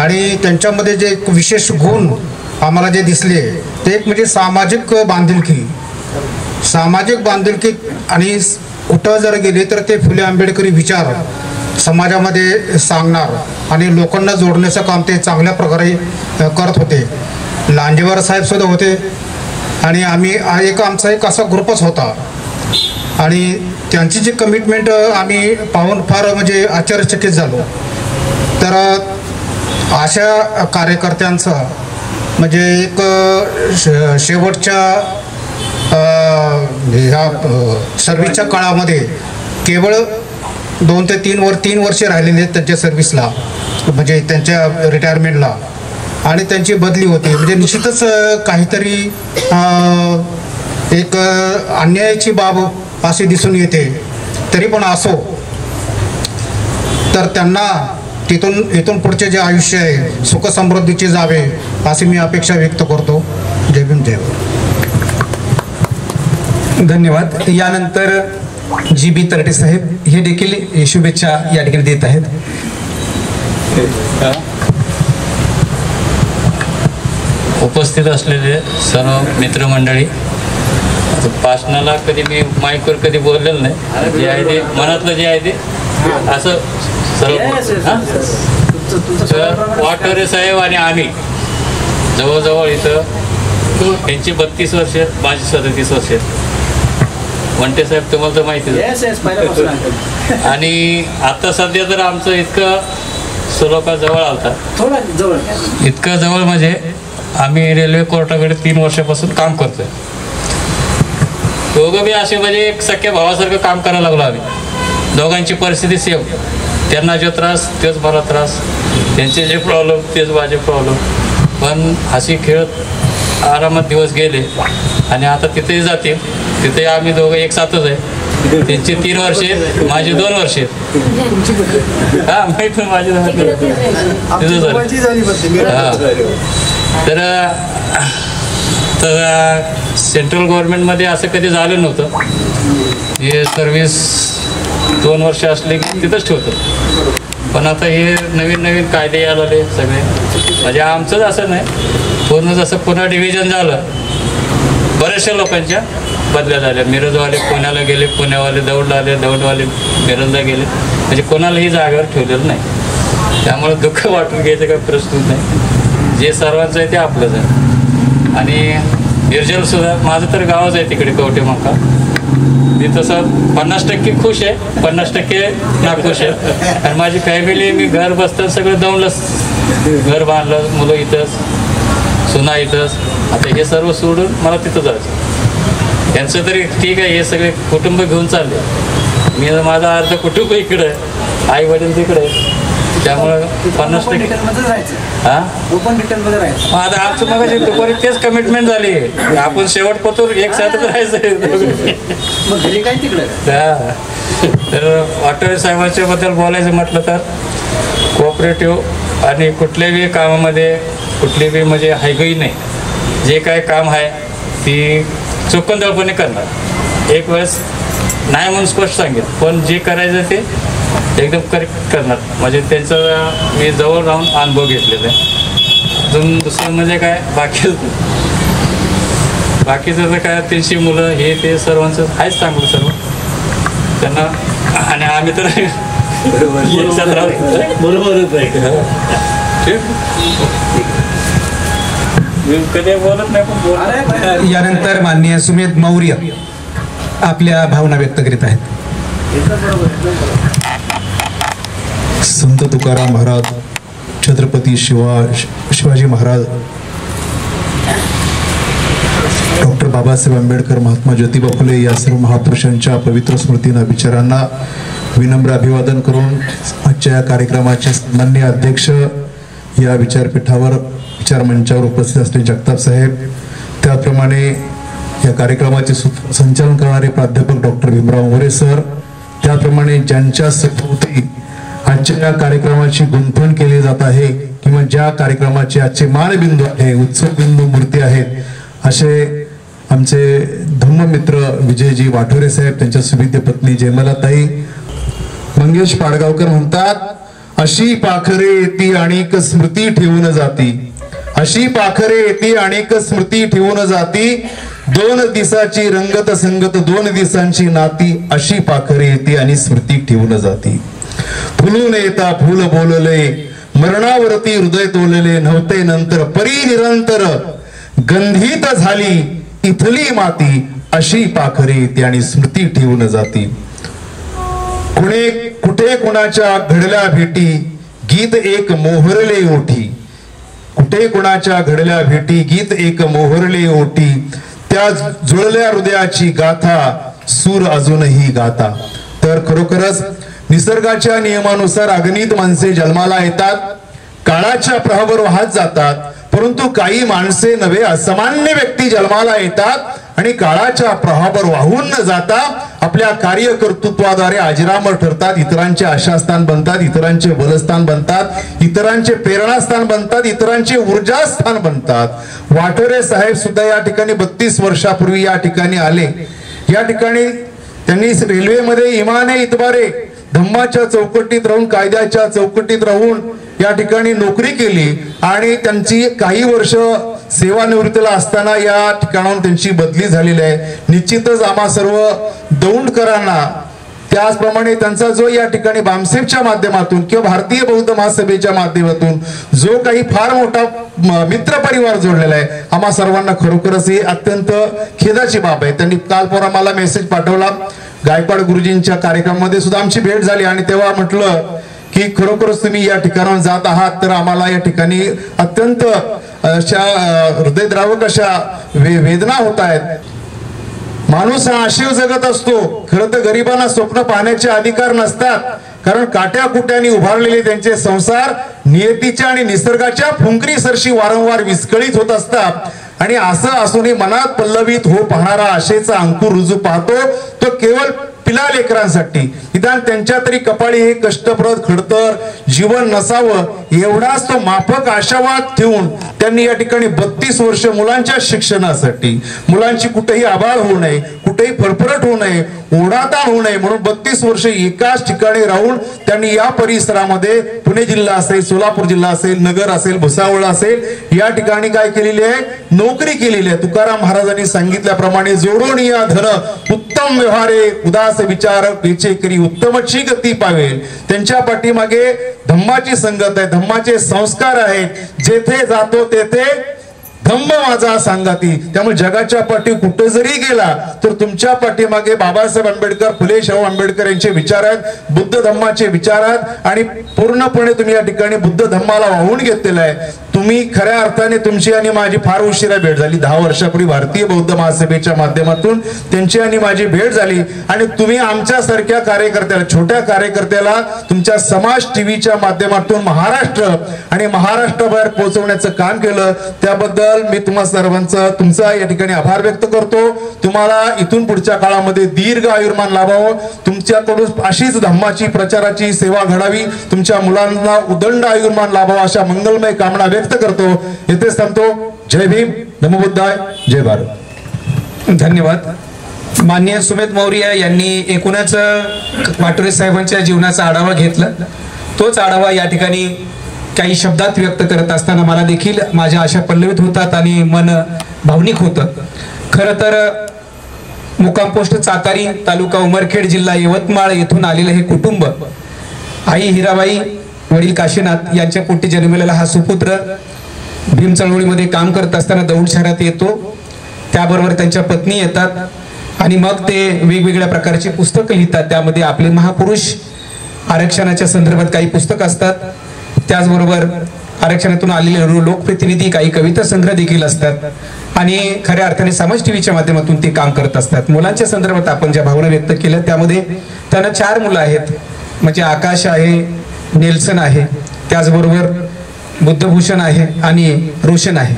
आणि त्यांच्यामध्ये जे एक विशेष गुण आम्हाला जे दिसले ते एक म्हणजे सामाजिक बांधिलकी आणि कुठं जर गेले तर ते फुले आंबेडकरी विचार समाजामध्ये सांगणार आणि लोकांना जोडण्याचं काम ते चांगल्या प्रकारे करत होते. लांजेवार साहेब सुद्धा होते आणि आमचा एक असा ग्रुपच होता आणि त्यांची जी कमिटमेंट आम्ही पाहून फार म्हणजे आश्चर्यचकित झालो. तर अशा कार्यकर्त्यांचं म्हणजे एक शेवटच्या ह्या सर्व्हिसच्या काळामध्ये केवळ 2 ते 3 वर्षे राहिलेले आहेत त्यांच्या सर्व्हिसला म्हणजे त्यांच्या रिटायरमेंटला आणि त्यांची बदली होते. म्हणजे निश्चितच काहीतरी एक अन्यायाची बाब अशी दिसून येते. तरी पण असो तर त्यांना इथून पुढचे जे आयुष्य आहे सुख समृद्धीचे जावे अशी मी अपेक्षा व्यक्त करतो. जय भीम जय भारत. धन्यवाद. यानंतर GB तरटे साहेब हे देखील शुभेच्छा या ठिकाणी देत आहेत. उपस्थित असलेले सर्व मित्रमंडळी, भाषणाला कधी मी माईकवर कधी बोललेलं नाही. जे आहे ते मनातलं जे आहे ते असं सर्व. वाटोरे साहेब आणि आम्ही जवळजवळ इथं यांची 32 वर्ष माझी 37 वर्ष. वंटे साहेब तुम्हाला तर माहिती आणि आता सध्या तर आमचं इतकं सुलोका जवळ आलता. इतकं जवळ म्हणजे आम्ही रेल्वे कोर्टाकडे 3 वर्षापासून काम करतोय. दोघं बी असे म्हणजे एक सख्या भावासारखं काम करायला लागलो आम्ही. दोघांची परिस्थिती सेम. त्यांना जो त्रास तेच मला त्रास, त्यांचे जे प्रॉब्लेम तेच माझे प्रॉब्लेम. पण हसी खेळत आरामात दिवस गेले आणि आता तिथेही जातील. तिथे आम्ही दोघं एक साथच आहे. त्यांची 3 वर्षे माझी 2 वर्षे. हा माहीत ना माझी तिथं झालं. तर सेंट्रल गव्हर्नमेंटमध्ये असं कधी झालं नव्हतं. हे सर्व्हिस 2 वर्ष असले की तिथंच ठेवतं. पण आता हे नवीन कायदे यायला आले सगळे. म्हणजे आमचंच असं नाही, पूर्ण जसं पुन्हा डिव्हिजन झालं बऱ्याचशा लोकांच्या बदल्या झाल्या. मिरजवाले पुण्याला गेले, पुण्यावाले दौडला आले, दौडवाले मिरजला गेले. म्हणजे कोणालाही जागेवर ठेवलेलं नाही. त्यामुळे दुःख वाटून घ्यायचं काही प्रश्नच नाही. जे सर्वांचं आहे ते आपलंच आहे. आणि निर्जलसुद्धा माझं तर गावच आहे तिकडे कवठेमंका. मी तसं 50% खुश आहे, 50% नाखुश आहे. आणि माझी फॅमिली, मी घर बसतं सगळं दमलंच. घर बांधलं, मुलं इथंच, सुना इथंच. आता हे सर्व सोडून मला तिथं जायचं. यांचं तरी ठीक आहे, हे सगळे कुटुंब घेऊन चालले. मी माझा अर्ध कुटुंब इकडं आहे, आई वडील तिकडे आहे. त्यामुळं 50% हां ओपन रिटर्नमध्ये राहायचं. आता आमचं मग दुपारी तेच कमिटमेंट झाली. आपण शेवट पतूर एक साथच राहायचं. तर वाटोरे साहेबांच्या बद्दल बोलायचं म्हटलं तर कोऑपरेटिव्ह आणि कुठल्याही कामामध्ये कुठली बी म्हणजे हायगई नाही. जे काय काम आहे ती चोखंदळपणे करणार. एक वेळेस नाही म्हणून स्पष्ट सांगेल, पण जे करायचं ते एकदम करेक्ट करणार. म्हणजे त्यांचं मी जवळ राहून अनुभव घेतलेला आहे. अजून दुसरं म्हणजे काय बाकीचं तर काय 300 मुलं हे ते सर्वांचं आहेच चांगलं सर्व त्यांना. आणि आम्ही तर बरोबरच आहे. कधी बोलत नाही पण बोलत. यानंतर माननीय सुमेध मौर्य आपल्या भावना व्यक्त करीत आहेत. संत तुकाराम महाराज, छत्रपती शिवाजी महाराज, डॉक्टर बाबासाहेब आंबेडकर, महात्मा ज्योतिबा फुले या सर्व महापुरुषांच्या पवित्र स्मृतींना, विचारांना विनम्र अभिवादन करून आजच्या या कार्यक्रमाचे सन्माननीय अध्यक्ष, या विचारपीठावर विचार मंचावर उपस्थित असलेले जगताप साहेब, त्याप्रमाणे या कार्यक्रमाचे संचालन करणारे प्राध्यापक डॉक्टर भीमराव मोरे सर, त्याप्रमाणे ज्यांच्या सभोवती आजच्या या कार्यक्रमाची गुंफण केली जात आहे किंवा ज्या कार्यक्रमाचे आजचे मानबिंदू आहे, उत्सव बिंदू मूर्ती आहेत, असे आमचे धम्ममित्र विजयजी वाठोरे साहेब, त्यांच्या सुविद्य पत्नी जयमलाताई. मंगेश पाडगावकर म्हणतात, अशी पाखरे येती अनेक स्मृती ठेवून जाती, अशी पाखरे येती अनेक स्मृती ठेवून जाती, 2 दिवसाची रंगत संगत 2 दिवसांची नाती, अशी पाखरे येती आणि स्मृती ठेवून जाती. फुलून येता फुल बोलले, मरणावरती हृदय तोलले, नव्हते नंतर परी निरंतर, गंधित झाली इथली माती, अशी पाखरे येते आणि स्मृती ठेवून जाती. कुठे कुणाच्या घडल्या भेटी, गीत एक मोहरले ओठी, कुठे कुणाच्या घडल्या भेटी, गीत एक मोहरले ओठी, त्या जुळल्या हृदयाची गाथा, सूर अजूनही गाता. तर खरोखरच निसर्गाच्या नियमानुसार अगणित माणसे जन्माला येतात, काळाच्या प्रवाहावर वाहत जातात, परंतु काही माणसे नव्हे असामान्य व्यक्ती जन्माला येतात आणि काळाच्या प्रवाहावर वाहून न जाता आपल्या कार्यकर्तृत्वाद्वारे अजरामर ठरतात, इतरांचे आशास्थान बनतात, इतरांचे बलस्थान बनतात, इतरांचे प्रेरणास्थान बनतात, इतरांचे ऊर्जास्थान बनतात. वाठोरे साहेब सुद्धा या ठिकाणी 32 वर्षापूर्वी या ठिकाणी आले. या ठिकाणी त्यांनी रेल्वेमध्ये इमाने इतबारे धम्माच्या चौकटीत राहून, कायद्याच्या चौकटीत राहून या ठिकाणी नोकरी केली आणि त्यांची काही वर्ष सेवानिवृत्तीला असताना या ठिकाणाहून त्यांची बदली झालेली आहे. निश्चितच आम्हा सर्व दौंडकरांना, त्याचप्रमाणे त्यांचा जो या ठिकाणी बामसेफच्या माध्यमातून किंवा भारतीय बौद्ध महासभेच्या माध्यमातून जो काही फार मोठा मित्र परिवार जोडलेला आहे, आम्हा सर्वांना खरोखरच ही अत्यंत खेदाची बाब आहे. त्यांनी काल परवा मला मेसेज पाठवला, गायकवाड गुरुजींच्या कार्यक्रमामध्ये सुद्धा आमची भेट झाली आणि तेव्हा म्हटलं की खरोखरच तुम्ही या ठिकाणावर जात आहात, तर आम्हाला या ठिकाणी अत्यंत अशा हृदयद्रावक अशा वेदना होत आहेत. माणूस हा आशय जगत असतो. खरं तर गरिबांना स्वप्न पाहण्याचे अधिकार नसतात, कारण काट्या कुट्याने उभारलेले त्यांचे संसार नियतीच्या आणि निसर्गाच्या फुंकरी सरशी वारंवार विस्कळीत होत असतात. आणि असं असूनही मनात पल्लवित हो पाहणारा आशेचा अंकुर रुजू पाहतो तो केवळ पिला लेकरांसाठी, निदान त्यांच्या तरी कपाळी हे कष्टप्रद खडतर जीवन नसावं एवढाच तो माफक आशावाद ठेवून त्यांनी या ठिकाणी 32 वर्ष मुलांच्या शिक्षणासाठी, मुलांची कुठेही आबाळ होऊ नये, कुठेही फरफरट होऊ नये, ओढाताण होऊ नये म्हणून 32 वर्ष एकाच ठिकाणी राहून त्यांनी या परिसरामध्ये पुणे जिल्हा असेल, सोलापूर जिल्हा असेल, नगर असेल, भुसावळ असेल या ठिकाणी काय केलेली आहे, नोकरी केलेली आहे. तुकाराम महाराजांनी सांगितल्याप्रमाणे जोडून या धन उत्तम व्यवहारे उदास विचार वेचे करी उत्तमची गती पावेल. त्यांच्या पाठीमागे धम्माची संगत आहे, धम्माचे संस्कार आहेत. जेथे जातो तेथे धम्म माझा सांगाती. त्यामुळे जगाच्या पाठी कुठे जरी गेला तर तुमच्या पाठीमागे बाबासाहेब आंबेडकर, फुले शाहू आंबेडकर यांचे विचार आहेत, बुद्ध धम्माचे विचार आहेत आणि पूर्णपणे तुम्ही या ठिकाणी बुद्ध धम्माला वाहून घेतलेला आहे. तुम्ही खऱ्या अर्थाने तुमची आणि माझी फार उशिरा भेट झाली. 10 वर्षापूर्वी भारतीय बौद्ध महासभेच्या माध्यमातून त्यांची आणि माझी भेट झाली आणि तुम्ही आमच्या सारख्या कार्यकर्त्याला, छोट्या कार्यकर्त्याला तुमच्या समाज टीव्हीच्या माध्यमातून महाराष्ट्र आणि महाराष्ट्राबाहेर पोहोचवण्याचं काम केलं. त्याबद्दल मी तुम्हा सर्वांचा तुमचा या ठिकाणी आभार व्यक्त करतो. तुम्हाला इथून पुढच्या काळामध्ये दीर्घ आयुर्मान लाभावं, तुमच्याकडून अशीच धम्माची प्रचाराची सेवा घडावी, तुमच्या मुलांना उदंड आयुर्मान लाभावं अशा मंगलमय कामना व्यक्त करतो. येथेच थांबतो. जय भीम, नमो बुद्धाय, जय भारत. धन्यवाद. माननीय सुमेध मौर्य यांनी एकूणच वाठोरे साहेबांच्या जीवनाचा आढावा घेतला. तोच आढावा या ठिकाणी काही शब्दात व्यक्त करत असताना मला देखील माझ्या आशा पल्लवित होतात आणि मन भावनिक होतं. खरं तर मुक्काम पोस्ट चातारी, तालुका उमरखेड, जिल्हा यवतमाळ येथून आलेलं हे कुटुंब, आई हिराबाई, वडील काशीनाथ यांच्या पोटी जन्मलेला हा सुपुत्र भीम चळवळीमध्ये काम करत असताना दौंड शहरात येतो. त्याबरोबर त्यांच्या पत्नी येतात आणि मग ते वेगवेगळ्या प्रकारची पुस्तकं लिहितात. त्यामध्ये आपले महापुरुष आरक्षणाच्या संदर्भात काही पुस्तकं असतात. त्याचबरोबर आरक्षणातून आलेले लोकप्रतिनिधी काही कविता संग्रह देखील असतात आणि खऱ्या अर्थाने समाज टीव्हीच्या माध्यमातून ते काम करत असतात. मुलांच्या संदर्भात आपण ज्या भावना व्यक्त केल्या त्यामध्ये त्यांना 4 मुलं आहेत. म्हणजे आकाश आहे, नेल्सन आहे, त्याचबरोबर बुद्धभूषण आहे आणि रोशन आहे.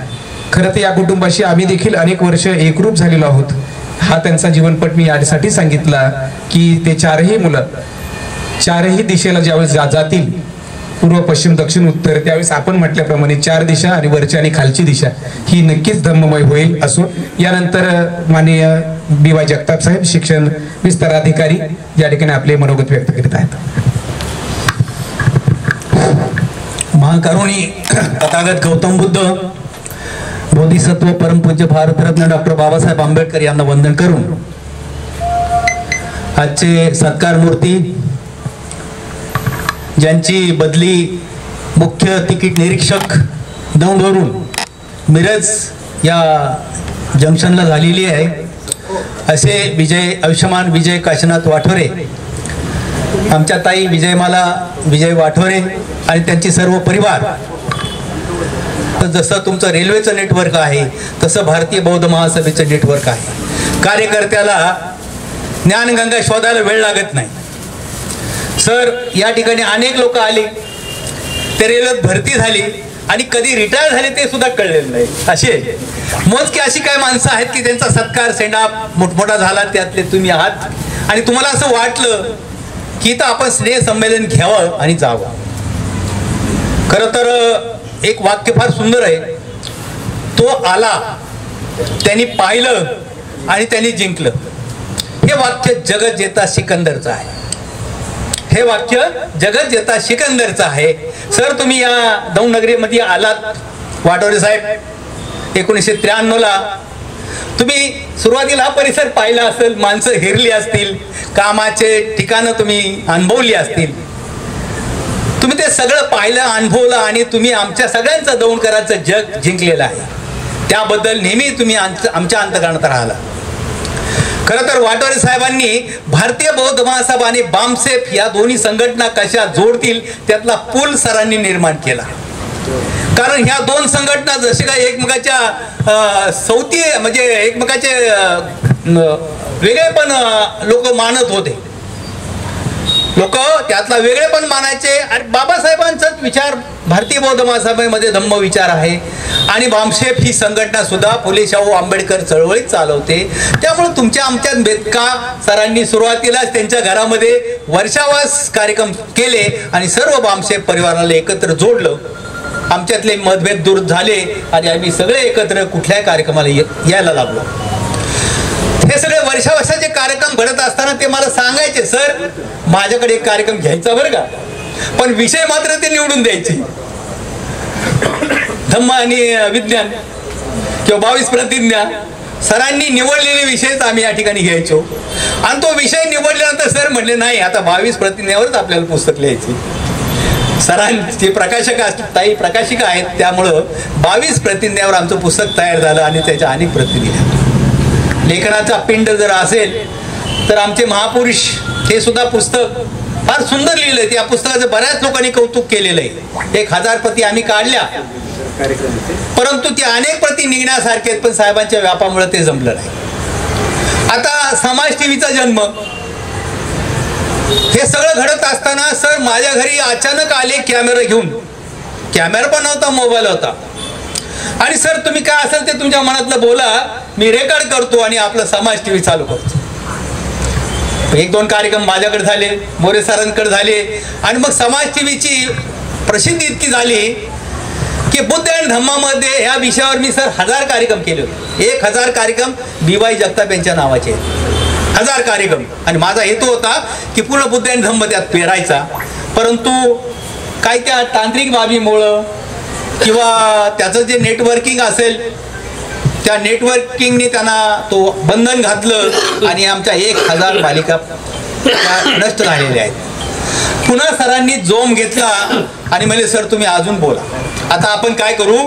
खरं तर या कुटुंबाशी आम्ही देखील अनेक वर्ष एकरूप झालेलो आहोत. हा त्यांचा जीवनपट मी यासाठी सांगितला की ते 4ही मुलं 4ही दिशेला ज्यावेळेस जातील, पूर्व पश्चिम दक्षिण उत्तर, त्यावेळेस आपण म्हटल्याप्रमाणे 4 दिशा आणि वरची आणि खालची दिशा ही नक्कीच धम्ममय होईल. असो, यानंतर माननीय BY जगताप साहेब शिक्षण विस्तार अधिकारी या ठिकाणी आपले मनोगत व्यक्त करीत आहेत. महाकरुणी तथागत गौतम बुद्ध बोधिसत्व परमपूज्य भारतरत्न डॉक्टर बाबासाहेब आंबेडकर यांना वंदन करून आजचे सत्कार मूर्ती ज्यांची बदली मुख्य तिकीट निरीक्षक दौंडवरून मिरज या जंक्शनला झालेली आहे असे आयुष्यमान विजय काशीनाथ वाठोरे, आमच्या ताई विजयमाला विजय वाठोरे आणि त्यांची सर्व परिवार. जसं तुमचं रेल्वेचं नेटवर्क आहे तसं भारतीय बौद्ध महासभेचं नेटवर्क आहे. कार्यकर्त्याला ज्ञानगंगा शोधायला वेळ लागत नाही. सर, या ठिकाणी अनेक लोक आले, ते रेल्वेत भरती झाली आणि कधी रिटायर झाले ते सुद्धा कळलेलं नाही. असे मोजके अशी काय माणसं आहेत की त्यांचा सत्कार सेंडाप मोठमोठा झाला, त्यातले तुम्ही आहात आणि तुम्हाला असं वाटलं की इथं आपण स्नेह संमेलन घ्यावं आणि जावं. खरं तर एक वाक्य फार सुंदर आहे. तो आला, त्यांनी पाहिलं आणि त्यांनी जिंकलं. हे वाक्य जगत जेता सिकंदरचं आहे. हे वाक्य जगत जेता सिकंदरचं आहे. सर, तुम्ही या दौंड नगरीमध्ये आलात, वाठोरे साहेब 1993ला तुम्ही सुरुवातीला हा परिसर पाहिला असेल, माणसं हिरली असतील, कामाचे ठिकाणं तुम्ही अनुभवली असतील. तुम्ही ते सगळं पाहिलं, अनुभवलं आणि तुम्ही आमच्या सगळ्यांचं दौंडकरांचं जग जिंकलेलं आहे. त्याबद्दल नेहमी तुम्ही आमच्या अंतकरणात राहिला. खरं तर वाठोरे साहेबांनी भारतीय बौद्ध महासभा आणि बामसेफ या दोन्ही संघटना कशा जोडतील त्यातला पूल सरांनी निर्माण केला. कारण ह्या 2 संघटना जसे काय एकमेकाच्या सौती म्हणजे एकमेकाचे वेगळेपण लोक मानत होते, लोक त्यातला वेगळेपण मानायचे. आणि बाबासाहेबांचाच विचार भारतीय बौद्ध महासभेमध्ये धम्म विचार आहे आणि बामशेफ ही संघटना सुद्धा फुले शाहू आंबेडकर चळवळीत चालवते. त्यामुळे तुमच्या आमच्यात बेदका सरांनी सुरुवातीलाच त्यांच्या घरामध्ये वर्षावास कार्यक्रम केले आणि सर्व बामशेफ परिवाराला एकत्र जोडलं. आमच्यातले मतभेद दूर झाले आणि आम्ही सगळे एकत्र कुठल्याही कार्यक्रमाला यायला लागलो. हे सगळे वर्षावर्षाचे कार्यक्रम घडत असताना ते मला सांगायचे, सर माझ्याकडे एक कार्यक्रम घ्यायचा बरं का, पण विषय मात्र ते निवडून द्यायचे. धम्म आणि विज्ञान किंवा 22 प्रतिज्ञा सरांनी निवडलेले विषयच आम्ही या ठिकाणी घ्यायचो. आणि तो विषय निवडल्यानंतर सर म्हणले नाही, आता 22 प्रतिज्ञावरच आपल्याला पुस्तक लिहायचे. सरांचे प्रकाशक ताई प्रकाशिका आहेत, त्यामुळं 22 प्रतिज्ञावर आमचं पुस्तक तयार झालं आणि त्याच्या अनेक प्रती दिल्या. लेखनाचा पिंड जर असेल तर आमचे महापुरुष हे सुद्धा पुस्तक फार सुंदर लिहिलंय. त्या पुस्तकाचं बऱ्याच लोकांनी कौतुक केलेलं आहे. 1000 प्रती आम्ही काढल्या, परंतु त्या अनेक प्रती निघण्यासारखे आहेत, पण साहेबांच्या व्यापामुळे ते जमलं नाही. आता समाज टीव्हीचा जन्म, हे सगळं घडत असताना सर माझ्या घरी अचानक आले कॅमेरा घेऊन. कॅमेरा पण नव्हता, मोबाईल होता. आणि सर तुम्ही काय असेल ते तुमच्या मनातलं बोला, मी रेकॉर्ड करतो आणि आपलं समाज टीव्ही चालू करतो. 1-2 कार्यक्रम माझ्याकडे झाले, मोरे सरांकडे झाले आणि मग समाज टीव्हीची प्रसिद्धी इतकी झाली की बुद्ध आणि धम्मामध्ये ह्या विषयावर मी सर 1000 कार्यक्रम केले होते. 1000 कार्यक्रम BY जगताप यांच्या नावाचे, 1000 कार्यक्रम. आणि माझा हेतू होता की पूर्ण बुद्ध आणि धम्म त्यात पेरायचा. परंतु काय त्या तांत्रिक बाबीमुळं किंवा त्याचं जे नेटवर्किंग असेल त्या नेटवर्किंगने त्यांना तो बंधन घातलं आणि आमच्या 1000 मालिका नष्ट झालेल्या आहेत. पुन्हा सरांनी जोम घेतला आणि म्हणजे सर तुम्ही अजून बोला, आता आपण काय करू,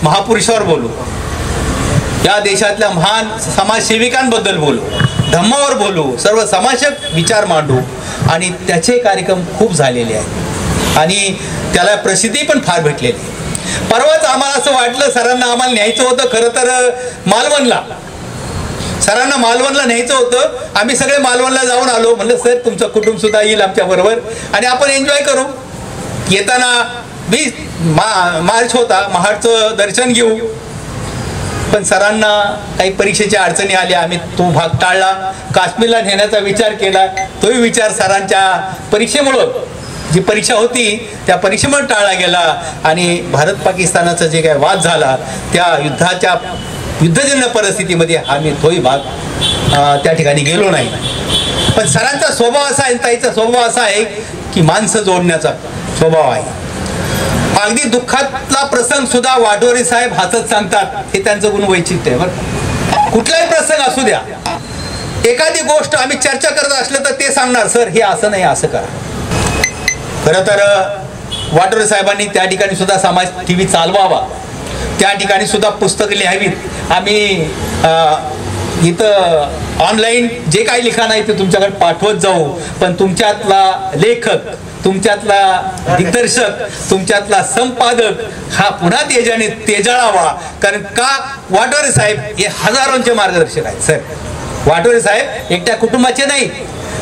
महापुरुषावर बोलू, या देशातल्या महान समाजसेविकांबद्दल बोलू, धम्मावर बोलू, सर्व समाजक विचार मांडू. आणि त्याचे कार्यक्रम खूप झालेले आहेत आणि त्याला प्रसिद्धी पण फार भेटलेली. परवाच आम्हाला असं वाटलं सरांना आम्हाला न्यायचं होतं खरं तर मालवणला, सरांना मालवणला न्यायचं होतं. आम्ही सगळे मालवणला जाऊन आलो. म्हणलं सर तुमचं कुटुंब सुद्धा येईल आमच्या बरोबर आणि आपण एन्जॉय करू. येताना मार्च होता, महाडचं दर्शन घेऊ. पण सरांना काही परीक्षेच्या अडचणी आल्या, आम्ही तो भाग टाळला. काश्मीरला नेण्याचा विचार केला, तोही विचार सरांच्या परीक्षेमुळं, जी परीक्षा होती त्या परीक्षेमुळे टाळला गेला आणि भारत पाकिस्तानाचा जे काही वाद झाला त्या युद्धजन्य परिस्थितीमध्ये आम्ही तोही भाग त्या ठिकाणी गेलो नाही. पण सरांचा स्वभाव असा आहे, ताईचा स्वभाव असा आहे की माणसं जोडण्याचा स्वभाव आहे. अगदी दुःखातला प्रसंग सुद्धा वाटोरे साहेब हसत सांगतात, हे त्यांचं गुणवैशिष्ट्य आहे. बरं, कुठलाही प्रसंग असू द्या, एखादी गोष्ट आम्ही चर्चा करत असलं तर ते सांगणार सर हे असं नाही असं करा. खरं तर वाटोरे साहेबांनी त्या ठिकाणी सुद्धा समाज टीव्ही चालवावा, त्या ठिकाणी सुद्धा पुस्तकं लिहावीत. आम्ही इथं ऑनलाईन जे काही लिखाण आहे ते तुमच्याकडे पाठवत जाऊ, पण तुमच्यातला लेखक, तुमच्यातला दिग्दर्शक, तुमच्यातला संपादक हा पुन्हा तेजाने तेजाळावा. कारण का वाटोरे साहेब हे हजारोंचे मार्गदर्शक आहेत. सर वाटोरे साहेब एकट्या कुटुंबाचे नाही,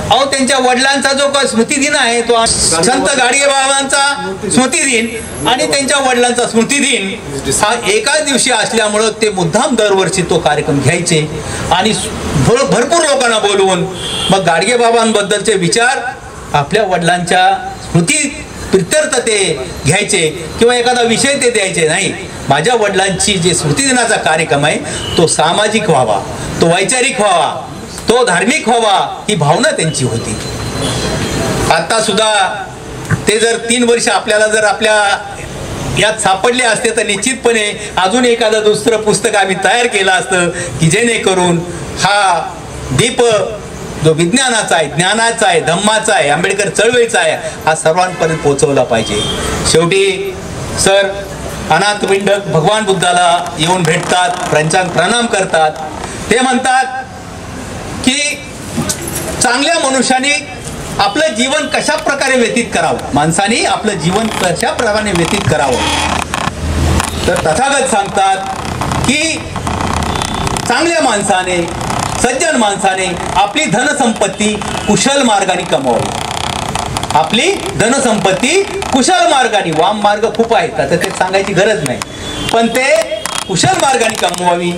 अहो त्यांच्या वडिलांचा जो स्मृतिदिन आहे तो संत गाडगे बाबांचा स्मृतिदिन आणि त्यांच्या वडिलांचा स्मृतिदिन हा एकाच दिवशी असल्यामुळं ते मुद्दाम दरवर्षी तो कार्यक्रम घ्यायचे आणि भरपूर लोकांना बोलवून मग गाडगे बाबांबद्दलचे विचार आपल्या वडिलांच्या स्मृती प्रित्यर्थ ते घ्यायचे किंवा एखादा विषय ते द्यायचे नाही. माझ्या वडिलांची जे स्मृतिदिनाचा कार्यक्रम आहे तो सामाजिक व्हावा, तो वैचारिक व्हावा, तो धार्मिक व्हावा ही भावना त्यांची होती. आता सुद्धा ते जर 3 वर्ष आपल्याला जर आपल्या यात सापडले असते तर निश्चितपणे अजून एखादं दुसरं पुस्तक आम्ही तयार केलं असतं की जेणेकरून हा दीप जो विज्ञानाचा आहे, ज्ञानाचा आहे, धम्माचा आहे, आंबेडकर चळवळीचा आहे हा सर्वांपर्यंत पोहोचवला पाहिजे. शेवटी सर अनाथ पिंडक भगवान बुद्धाला येऊन भेटतात, प्रणाम करतात. ते म्हणतात की चांगल्या मनुष्याने आपलं जीवन कशा प्रकारे व्यतीत करावं, माणसाने आपलं जीवन कशा प्रकारे व्यतीत करावं. तर तथागत सांगतात की चांगल्या माणसाने, सज्जन माणसाने आपली धनसंपत्ती कुशल मार्गाने कमवावी. आपली धनसंपत्ती कुशल मार्गाने, वाम मार्ग खूप आहेत आता ते सांगायची गरज नाही, पण ते कुशल मार्गाने कमवावी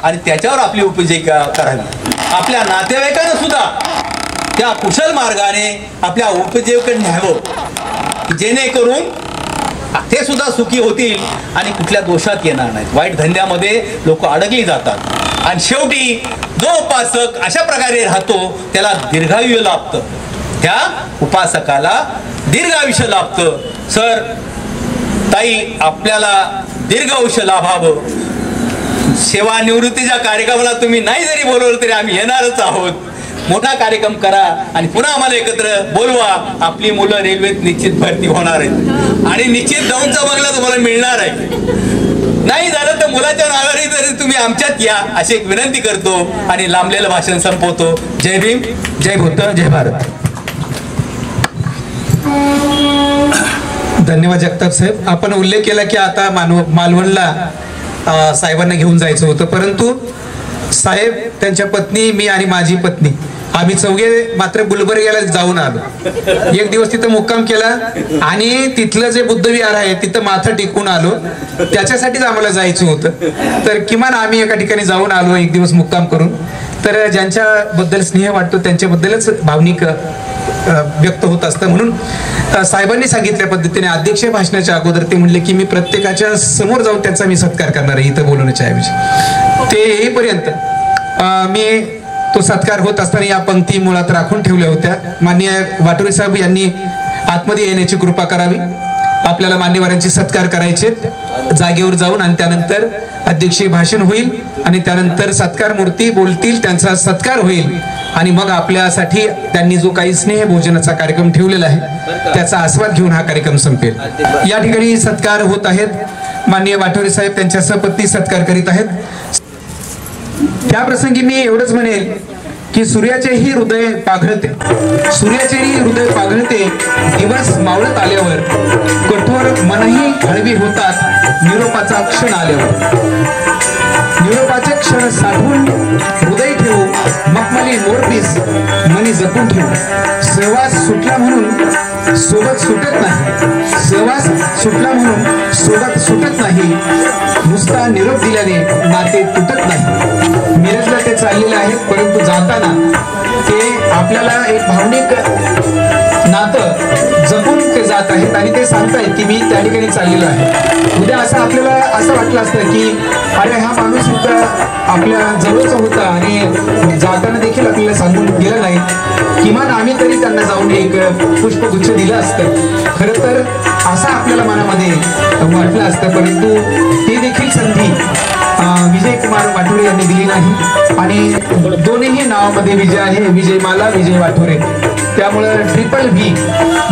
आणि त्याच्यावर आपली उपजीविका करावी. आपल्या नातेवाईकांना सुद्धा त्या कुशल मार्गाने आपल्या उपजीविकेकडे न्यावं जेणेकरून ते सुद्धा सुखी होतील आणि कुठल्या दोषात येणार नाहीत. वाईट धंद्यामध्ये लोक अडकली जातात आणि शेवटी जो उपासक अशा प्रकारे राहतो त्याला दीर्घायुष्य लाभतं, त्या उपासकाला दीर्घ आयुष्य लाभतं. सर ताई आपल्याला दीर्घ आयुष्य लाभावं. सेवानिवृत्तीच्या कार्यक्रमाला तुम्ही नाही जरी बोलवलं तरी आम्ही येणारच आहोत. मोठा कार्यक्रम करा आणि पुन्हा आम्हाला एकत्र बोलवा. आपली मुलं रेल्वेत निश्चित भरती होणार आहेत आणि निश्चित दौंडचा बंगला तुम्हाला मिळणार आहे. नाही झालं तर मुलाच्या नावाने तरी तुम्ही आमच्यात या अशी एक विनंती करतो आणि लांबलेलं भाषण संपवतो. जय भीम, जय बुद्ध, जय भारत. धन्यवाद जगताप साहेब. आपण उल्लेख केला की आता मालवणला साहेबांना घेऊन जायचं होतं, परंतु साहेब, त्यांच्या पत्नी, मी आणि माझी पत्नी आम्ही चौघे मात्र गुलबर्ग्याला जाऊन आलो. एक दिवस तिथं मुक्काम केला आणि तिथलं जे बुद्ध विहार आहे तिथं माथं टेकून आलो. त्याच्यासाठीच आम्हाला जायचं होतं. तर किमान आम्ही एका ठिकाणी जाऊन आलो एक दिवस मुक्काम करून. तर ज्यांच्याबद्दल स्नेह वाटतो त्यांच्याबद्दलच भावनिक व्यक्त होत असतं. म्हणून साहेबांनी सांगितल्या पद्धतीने अध्यक्ष भाषणाच्या अगोदर ते म्हणले की मी प्रत्येकाच्या समोर जाऊन त्याचा मी सत्कार करणार आहे इथं बोलवण्याच्या ऐवजी. ते येईपर्यंत मी तो सत्कार होत असताना या पंक्ती मुळात राखून ठेवल्या होत्या. माननीय वाटोरे साहेब यांनी आतमध्ये येण्याची कृपा करावी. आपल्याला मान्यवरांचे सत्कार करायचे जागेवर जाऊन आणि त्यानंतर अध्यक्षीय भाषण होईल आणि त्यानंतर सत्कार मूर्ती बोलतील, त्यांचा सत्कार होईल आणि मग आपल्यासाठी त्यांनी जो काही स्नेह भोजनाचा कार्यक्रम ठेवलेला आहे त्याचा आस्वाद घेऊन हा कार्यक्रम संपेल. या ठिकाणी सत्कार होत आहेत. माननीय वाठोरे साहेब त्यांच्या सपत्नी सत्कार करीत आहेत. त्या प्रसंगी मी एवढंच म्हणेल की सूर्याचेही हृदय पाघळते, सूर्याचेही हृदय पाघळते दिवस मावळत आल्यावर, कठोर मनही हळवी होतात निरोपाचा क्षण आल्यावर. निरोपाचे क्षण साठवून हृदय ठेवू, मखमली मोरपीस मनी जपून ठेवू. सहवास सुटला म्हणून सोबत सुटत नाही, सहवास सुटला म्हणून सोबत सुटत नाही, नुसता निरोप दिल्याने नाते तुटत नाही. मिरजला ते चाललेले आहेत, परंतु जाताना ते आपल्याला एक भावनिक नातं जपून ते जात आहेत आणि ते सांगतायत की मी त्या ठिकाणी चाललेलो आहे. उद्या असं आपल्याला असं वाटलं असतं की अरे हा माणूस सुद्धा आपल्या जवळचा होता आणि जाताना देखील आपल्याला सांगून गेला नाही, किमान आम्ही तरी त्यांना जाऊन एक पुष्पगुच्छ दिलं असतं. खरं तर असं आपल्याला मनामध्ये वाटलं असतं, परंतु ते देखील संधी विजय कुमार वाठोरे यांनी दिली नाही आणि दोन्ही नावामध्ये विजय आहे, विजयमाला विजय वाठोरे. त्यामुळं ट्रिपल व्ही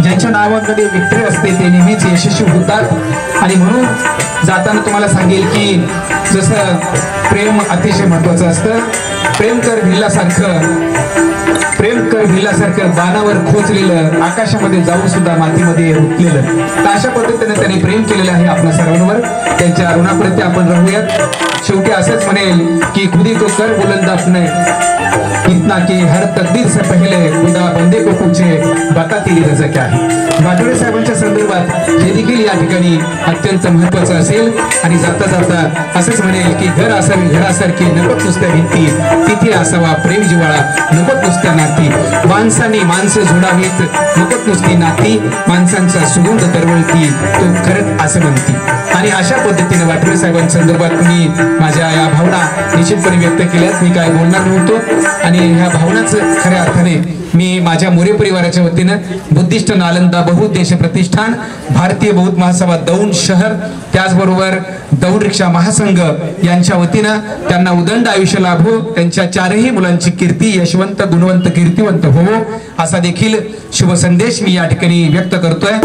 ज्यांच्या नावामध्ये विक्टरी असते ते नेहमीच यशस्वी होतात. आणि म्हणून जाताना तुम्हाला सांगेल की जसं प्रेम अतिशय महत्वाचं असतं, प्रेम कर भिल्लासारखं बाणावर खोचलेलं, आकाशामध्ये जाऊन सुद्धा मातीमध्ये रुतलेलं, तर अशा पद्धतीने त्यांनी प्रेम केलेलं आहे आपल्या सर्वांवर. त्यांच्या ऋणाप्रती आपण राहूयात. शेवटी असंच म्हणेल की खुदी को कर बुलंद अपने, इतना की हर तकदीर से पहले खुदा बंदे को पूछे बता तेरी रजा क्या है. वाठोरे साहेबांच्या संदर्भात हे देखील या ठिकाणी अत्यंत महत्वाचं असेल. आणि जाता जाता असंच म्हणेल की घर असावी घरासारखी, नकोत नुसत्या भिंती, तिथे असावा प्रेम जिवाळा, नकोत नुसत्या नाती, माणसांनी माणसं जोडावीत, नकोत नुसती नाती, माणसांचा सुगंध दरवळती, तो खरंच असं म्हणती. आणि अशा पद्धतीने वाठोरे साहेबांच्या संदर्भात मी माझ्या या भावना निश्चितपणे व्यक्त केल्यात. मी काय बोलणार नव्हतो आणि ह्या भावनाच खऱ्या अर्थाने मी माझ्या मोरे परिवाराच्या वतीनं बुद्धिस्ट नालंदा बहुउद्देशीय प्रतिष्ठान, भारतीय बौद्ध महासभा दौंड शहर, त्याचबरोबर दौंड रिक्षा महासंघ यांच्या वतीनं त्यांना उदंड आयुष्य लाभो, त्यांच्या चारही मुलांची कीर्ती यशवंत गुणवंत कीर्तिवंत होवो असा देखील शुभ संदेश मी या ठिकाणी व्यक्त करतोय.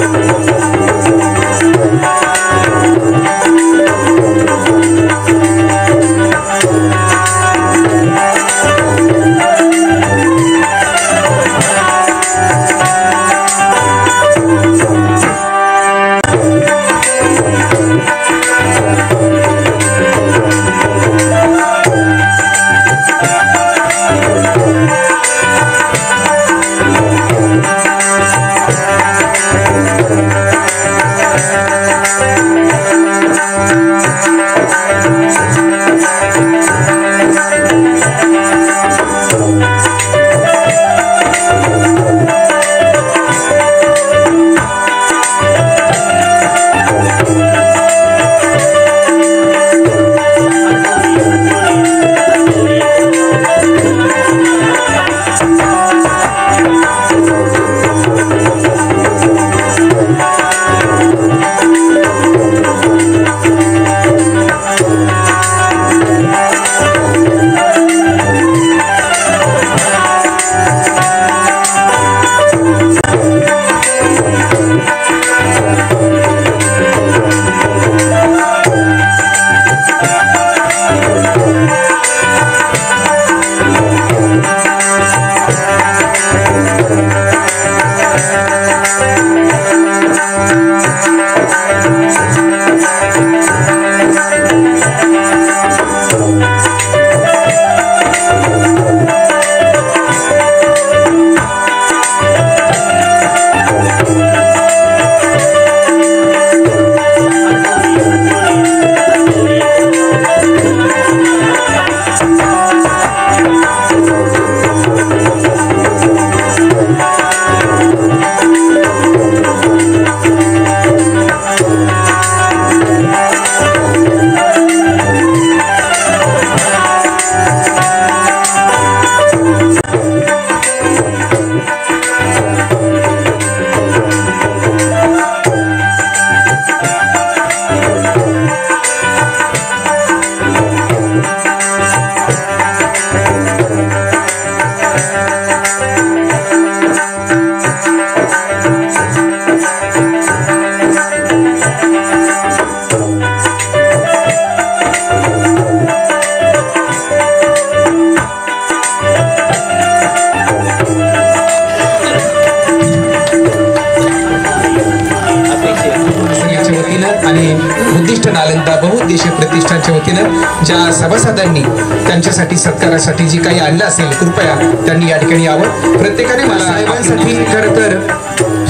प्रतिष्ठानच्या वतीनं ज्या सभासदांनी त्यांच्यासाठी सत्कारासाठी जी काही आणलं असेल कृपया त्यांनी या ठिकाणी यावं. प्रत्येकाने मला साहेबांसाठी खरं तर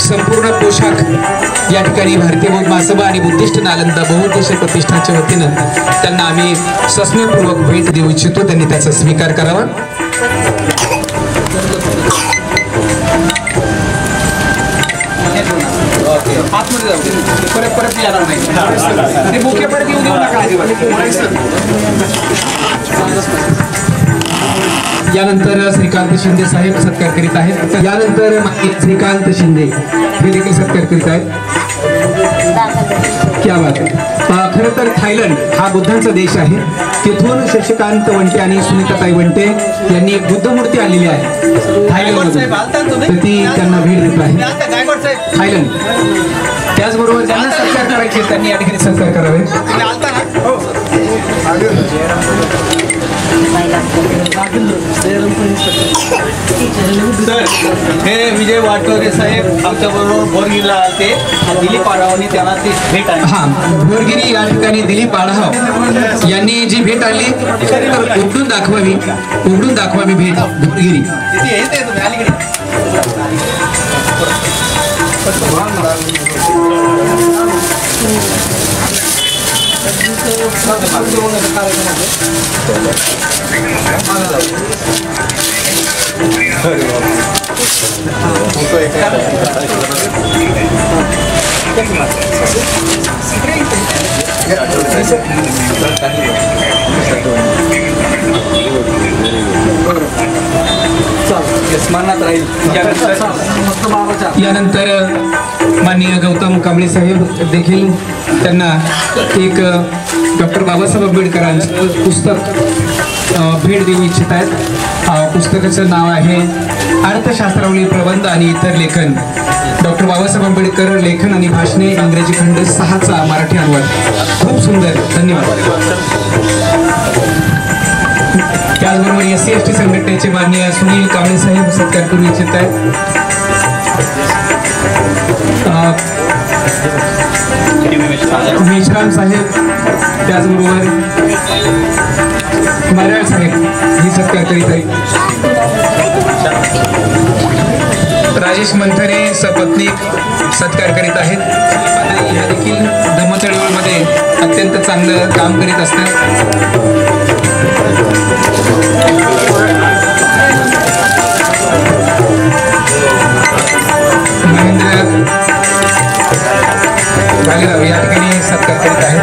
संपूर्ण पोशाख या ठिकाणी भारतीय बौद्ध महासभा आणि बुद्धिस्ट नालंदा बहुउद्देशीय प्रतिष्ठानच्या वतीनं त्यांना आम्ही सस्नेहपूर्वक भेट देऊ इच्छितो. त्यांनी त्याचा स्वीकार करावा. परत येणार नाही मुख्य परत येऊ देऊ नका. यानंतर श्रीकांत शिंदे साहेब सत्कार करीत आहेत. यानंतर श्रीकांत शिंदे हे देखील सत्कार करीत आहेत. क्या बात आहे. खरं तर थायलंड हा बुद्धांचा देश आहे. तिथून शशिकांत वंटे आणि सुनीताताई वंटे यांनी एक बुद्ध मूर्ती आणलेली आहे थायलंडमध्ये, तर ती त्यांना भेट देत आहे थायलंड. त्याचबरोबर ज्यांना सत्कार करायचे त्यांनी या ठिकाणी सत्कार करावे. हे विजय वाटोरे साहेब आमच्याबरोबर बोरगिरीला आले. दिलीप आढावांनी त्यांना ती भेट आणली. हा, बोरगिरी या ठिकाणी दिलीप आढाव यांनी जी भेट आणली उघडून दाखवावी भेट बोरगिरी. यानंतर माननीय गौतम कांबळे साहेब देखील त्यांना एक डॉक्टर बाबासाहेब आंबेडकरांचं पुस्तक भेट देऊ इच्छित आहेत. पुस्तकाचं नाव आहे अर्थशास्त्रावरील प्रबंध आणि इतर लेखन, डॉक्टर बाबासाहेब आंबेडकर लेखन आणि भाषणे इंग्रजी खंड 6चा मराठी अनुवाद. खूप सुंदर. धन्यवाद. त्याचबरोबर SC/ST संघटनेचे माननीय सुनील कांबळे साहेब सत्कार करू इच्छित आहेत. मेश्राम साहेब, त्याचबरोबर मराळ साहेब ही सत्कार करीत आहेत. राजेश मंथरे सपत्नीक सत्कार करीत आहेत. ह्या देखील धम्मचळवळीमध्ये अत्यंत चांगलं काम करीत असतात. महेंद्र भालेराव या ठिकाणी सत्कार करीत आहेत.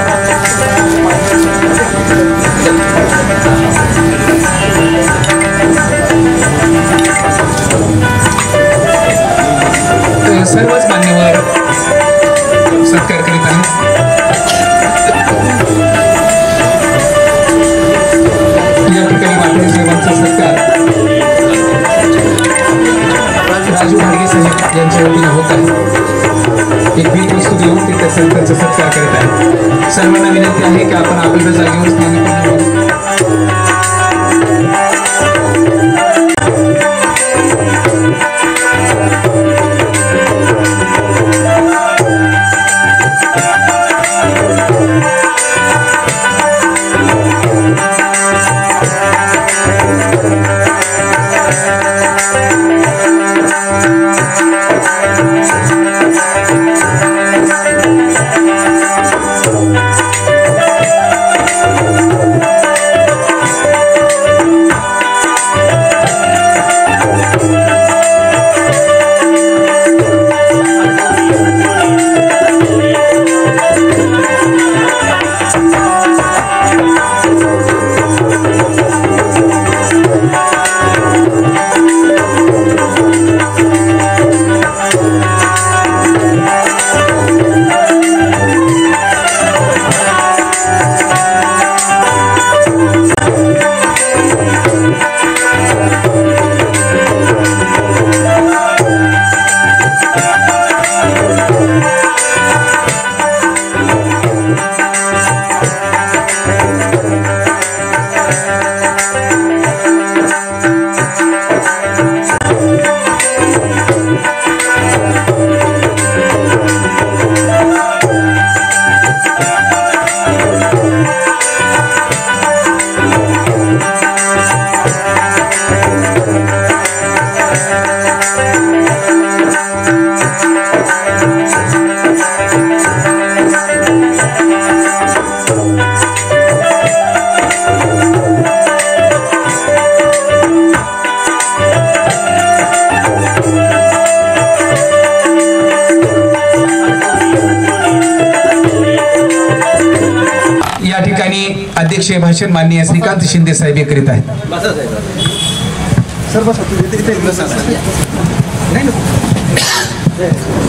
सर्वच मान्यवर सत्कार करीत आहेत. या ठिकाणी वाटोळे साहेबांचा सत्कार राजू भाडगे साहेब यांच्या वतीने होत आहे. एक भेट वस्तू देऊन ते त्या संतांचा सत्कार करीत आहेत. सर्वांना विनंती आहे की आपण आपल्या जागेवर स्थानिक अध्यक्षीय भाषण माननीय श्रीकांत शिंदे साहेब हे करीत आहेत.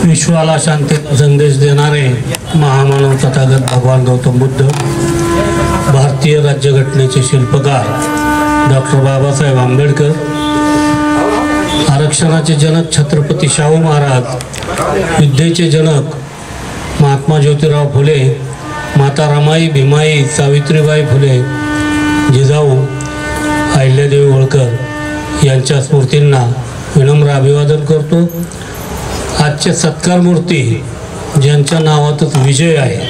विश्वाला शांतीचा संदेश देणारे महामानव तथागत भगवान गौतम बुद्ध, भारतीय राज्यघटनेचे शिल्पकार डॉक्टर बाबासाहेब आंबेडकर, आरक्षणाचे जनक छत्रपती शाहू महाराज, विद्येचे जनक महात्मा ज्योतिराव फुले, माता रमाई भीमाई सावित्रीबाई फुले, जिजाऊ अहिल्यादेवी होळकर यांच्या स्मृतींना विनम्र अभिवादन करतो. आजचे सत्कार मूर्ती ज्यांच्या नावातच विजय आहे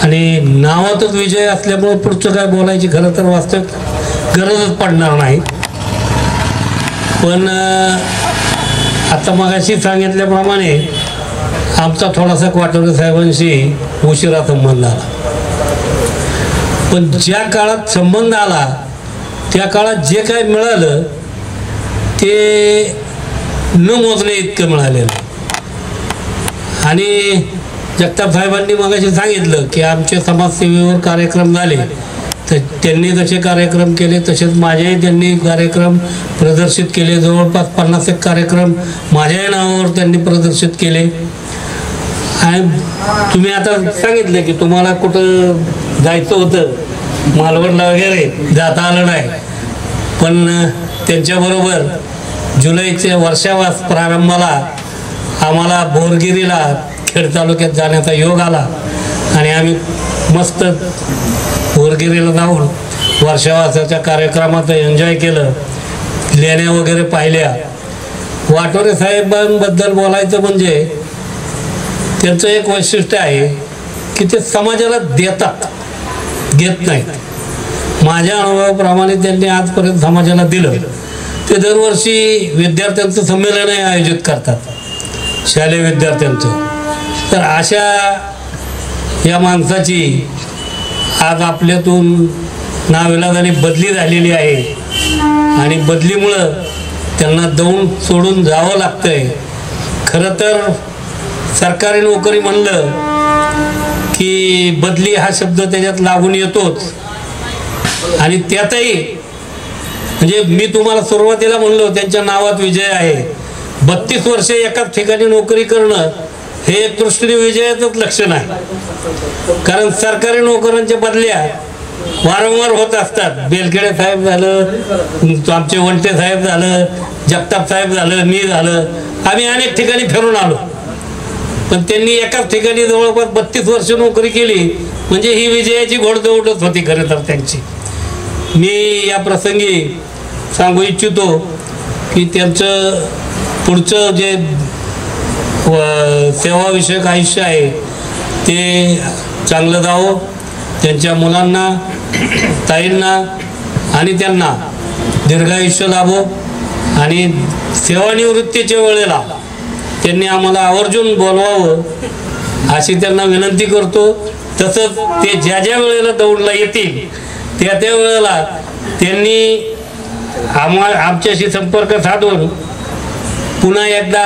आणि नावातच विजय असल्यामुळे पुढचं काय बोलायची खरं तर वास्तविक गरजच पडणार नाही. पण आता मगाशी सांगितल्याप्रमाणे आमचा थोडासा वाटोरे साहेबांशी उशिरा संबंध आला, पण ज्या काळात संबंध आला त्या काळात जे काय मिळालं ते न मोजणे इतकं मिळालेलं. आणि जगताप साहेबांनी मगाशी सांगितलं की आमचे समाजसेवेवर कार्यक्रम झाले, तर त्यांनी जसे कार्यक्रम केले तसेच माझेही त्यांनी कार्यक्रम प्रदर्शित केले. जवळपास 50 कार्यक्रम माझ्याही नावावर त्यांनी प्रदर्शित केले. आणि तुम्ही आता सांगितलं की तुम्हाला कुठं जायचं होतं मालवणला वगैरे, जाता आलं नाही, पण त्यांच्याबरोबर जुलैच्या वर्षावास प्रारंभाला आम्हाला बोरगिरीला खेड तालुक्यात जाण्याचा योग आला आणि आम्ही मस्त बोरगिरीला जाऊन वर्षावासाच्या कार्यक्रमात एन्जॉय केलं, लेण्या वगैरे पाहिल्या. वाटोरे साहेबांबद्दल बोलायचं म्हणजे त्यांचं एक वैशिष्ट्य आहे की ते समाजाला देतात, घेत नाहीत. माझ्या अनुभवाप्रमाणे त्यांनी आजपर्यंत समाजाला दिलं. ते दरवर्षी विद्यार्थ्यांचं संमेलनही आयोजित करतात, शालेय विद्यार्थ्यांचं. तर अशा या माणसाची आज आपल्यातून नाविलाजाने बदली झालेली आहे आणि बदलीमुळं त्यांना दौड सोडून जावं लागतंय. खरं तर सरकारी नोकरी म्हणलं की बदली हा शब्द त्याच्यात लागून येतोच. आणि त्यातही म्हणजे मी तुम्हाला सुरुवातीला म्हणलो त्यांच्या नावात विजय आहे. 32 वर्षे एकाच ठिकाणी नोकरी करणं हे एक दृष्टीने विजयाचंच लक्षण आहे. कारण सरकारी नोकऱ्यांच्या बदल्या वारंवार होत असतात. बेलखेडे साहेब झालं, आमचे वंटे साहेब झालं, जगताप साहेब झालं, मी झालं, आम्ही अनेक ठिकाणी फिरून आलो. पण त्यांनी एकाच ठिकाणी जवळपास 32 वर्ष नोकरी केली म्हणजे ही विजयाची घोडदौडच होती खरं तर त्यांची. मी या प्रसंगी सांगू इच्छितो की त्यांचं पुढचं जे सेवाविषयक आयुष्य आहे ते चांगलं जावं. त्यांच्या मुलांना, ताईंना आणि त्यांना दीर्घायुष्य लाभो आणि सेवानिवृत्तीच्या वेळेला त्यांनी आम्हाला आवर्जून बोलवावं अशी त्यांना विनंती करतो. तसंच ते ज्या ज्या वेळेला दौडला येतील त्या त्या वेळेला त्यांनी आमच्याशी संपर्क साधून पुन्हा एकदा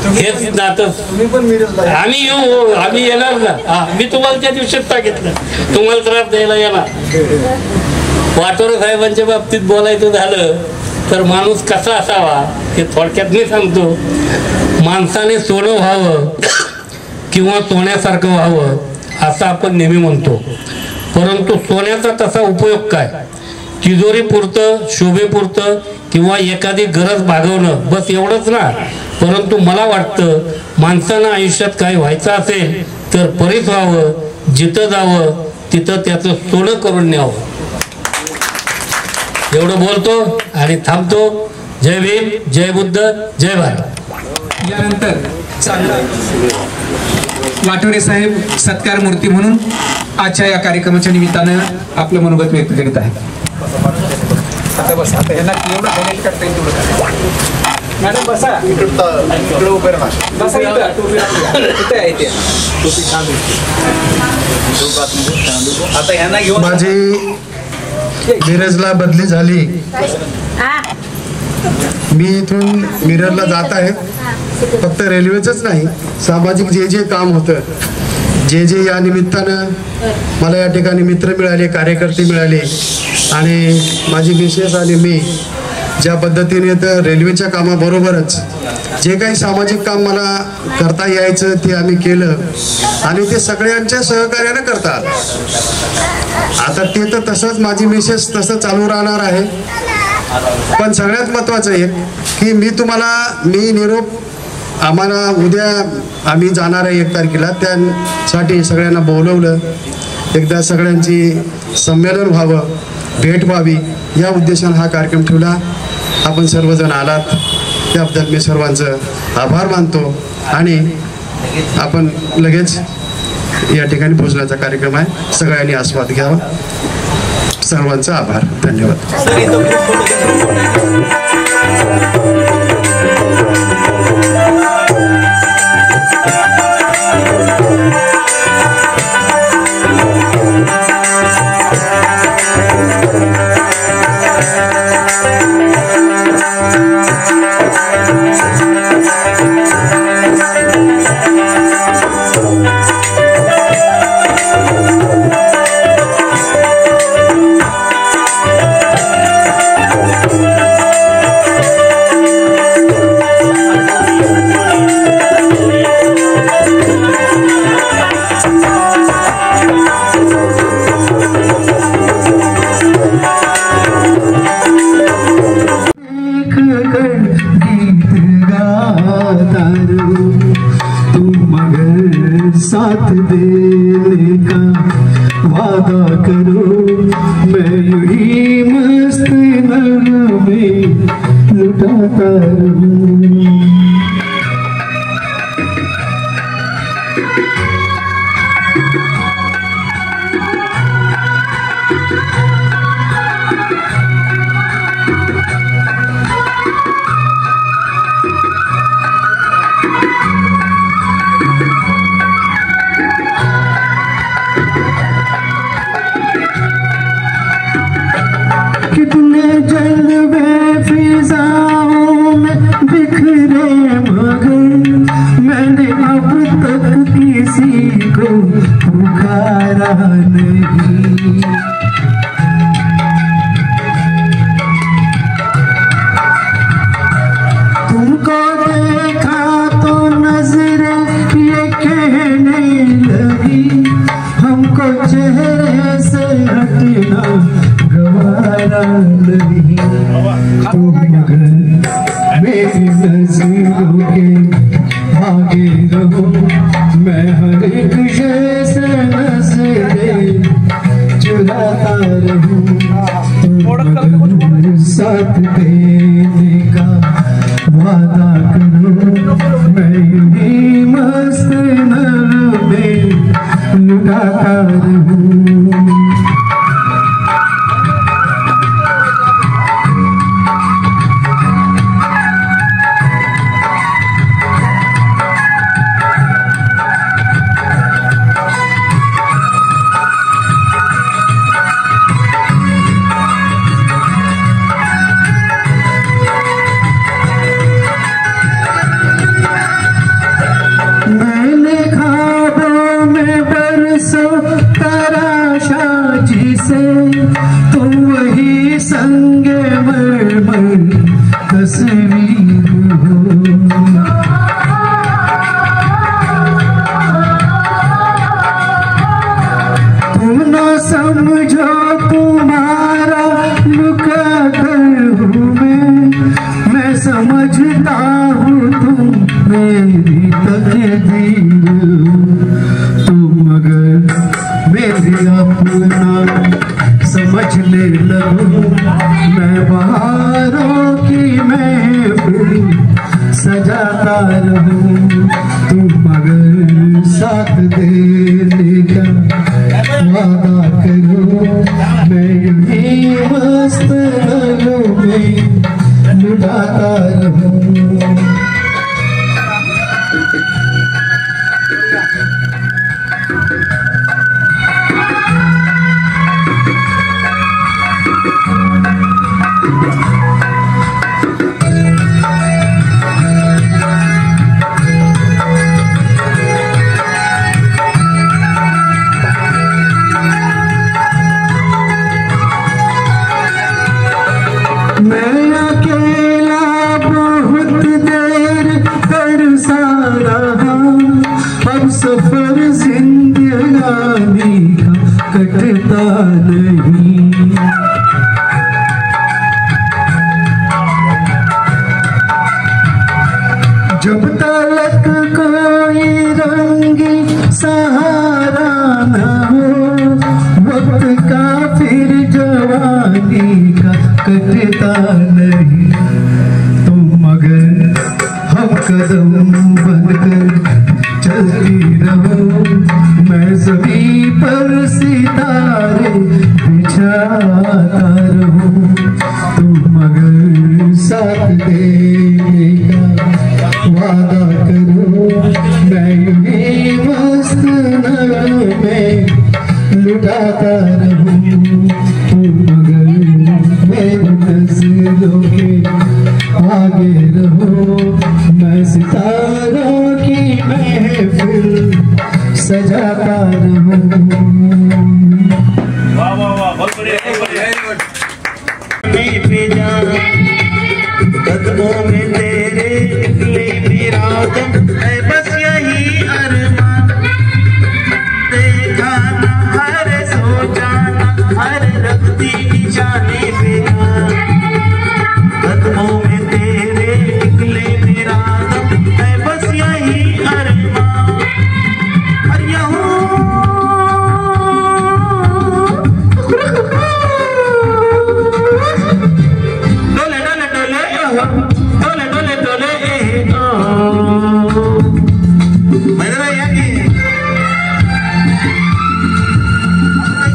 हेच नातं आम्ही येऊ, आम्ही येणार ना. मी तुम्हाला त्या दिवशीच सांगितलं तुम्हाला त्रास द्यायला येणार. वाटोरे साहेबांच्या बाबतीत बोलायचं झालं तर माणूस कसा असावा हे थोडक्यात मी सांगतो. माणसाने सोनं व्हावं किंवा सोन्यासारखं व्हावं असं आपण नेहमी म्हणतो, परंतु सोन्याचा तसा उपयोग काय? तिजोरीपुरतं, शोभेपुरतं किंवा एखादी गरज भागवणं बस एवढंच ना. परंतु मला वाटतं माणसानं आयुष्यात काय व्हायचं असेल तर परीत व्हावं, जिथं जावं तिथं त्याचं सोनं करून न्यावं. एवढं बोलतो आणि थांबतो. जय भीम, जय बुद्ध, जय भारत. यानंतर वाटोरे साहेब सत्कार मूर्ती म्हणून आजच्या या कार्यक्रमाच्या निमित्तानं आपलं मनोगत व्यक्त करीत आहे. आता बस, आता यांना एवढं हायलाइट करता येईल तेवढं. मॅडम बसा, इकडे उभे राहा. बसा इथं, टोपी इथे आहे ते टोपी छान दिसते. आता यांना घेऊन माझी मिरजला बदली झाली. मी इथून मिरजला जात आहे. फक्त रेल्वेचंच नाही, सामाजिक जे जे काम होतं, जे या निमित्तानं मला या ठिकाणी मित्र मिळाले, कार्यकर्ते मिळाले आणि माझी मिसेस आणि मी ज्या पद्धतीने तर रेल्वेच्या कामाबरोबरच जे काही सामाजिक काम मला करता यायचं ते आम्ही केलं आणि ते सगळ्यांच्या सहकार्यानं करता आलं. आता ते तर तसंच माझी मिसेस तसं चालू राहणार आहे. पण सगळ्यात महत्त्वाचं एक की मी निरोप आम्हाला उद्या आम्ही जाणार आहे 1 तारखेला, त्यासाठी सगळ्यांना बोलवलं. एकदा सगळ्यांची संमेलन व्हावं, भेट व्हावी या उद्देशाने हा कार्यक्रम ठेवला. आपण सर्वजण आलात त्याबद्दल मी सर्वांचं आभार मानतो आणि आपण लगेच या ठिकाणी पोहोचण्याचा कार्यक्रम आहे. सगळ्यांनी आस्वाद घ्यावा. सर्वांचा आभार. धन्यवाद. साथ देने का वादा करो, मैं यूं ही मस्त नगमे में लुटाता रहूं. कितने जलवे फिजाओं में बिखरे मगर मैंने अब तक किसी को पुकारा नहीं. तुमको देखा तो नजरें ये कहने लगी, हमको चेहरे से हटना गवारा नहीं. तुम मगर मेरी नजरों के आगे रहो, मैं हर एक शय से नजरें चुराता रहूं. तुम मगर साथ देने का वादा करो, मैं यूं ही मस्त नगमे में लुटाता रहूं. मैंने ख्वाबों में बरसों तराशा जिसे, तुम वही संगे मरमर तस्वीर हो. तुम न समझो तुम्हारा लुका कर हूँ मैं समझता हूँ तुम मेरी तकदीर. तुम मगर मेरी अपना समझ ले लगो, मैं बहारों की महफिल सजाता रहूं. तुम मगर साथ देने का वादा करो, मैं यूं मस्त नगमे में लुटाता रहूं. सहारा न हो, वक्त का फिर जवानी का कटता नहीं। तुम मगर हम कदम बनकर चलती रहो, मैं ज़मीं पर सितारे बिछाता रहूं। तुम मगर साथ देने का वादा करो, मैं यूं मस्त में लुटाता रहूं। तुम मगर मेरे नज़रों के आगे रहो, मैं सितारों की महफिल सजाता रहूं। वाह वाह वाह, बहुत बढ़िया, बहुत बढ़िया। कदमों में तेरे निकले मेरा दम है, बस यही अरमान। देखा ना हर सोचा ना हर रखती निशाने पे जान। कदमों में तेरे निकले मेरा दम है, बस यही अरमान। और डोले डोले डोले डोले डोले डोले मैंने याकी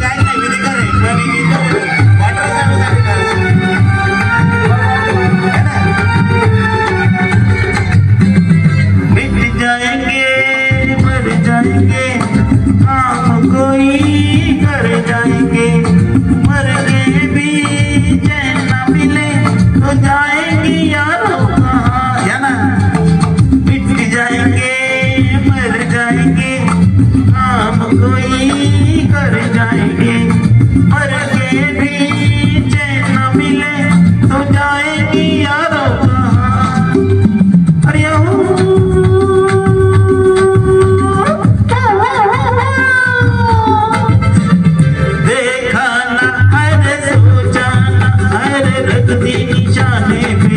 गाय नाही विधी करे पण गीत मिट जाएंगे मर जाएंगे, हम कोई कर जाएंगे। मर के भी चैन ना मिले तो जाएंगी यारों कहाँ, या ना। मिट जाएंगे मर जाएंगे, हम कोई कर जाएंगे। मर के भी चैन ना मिले तो जाएंगी यारों कहाँ। अरे देखा ना हर सोचा ना हर रखती निशाने पे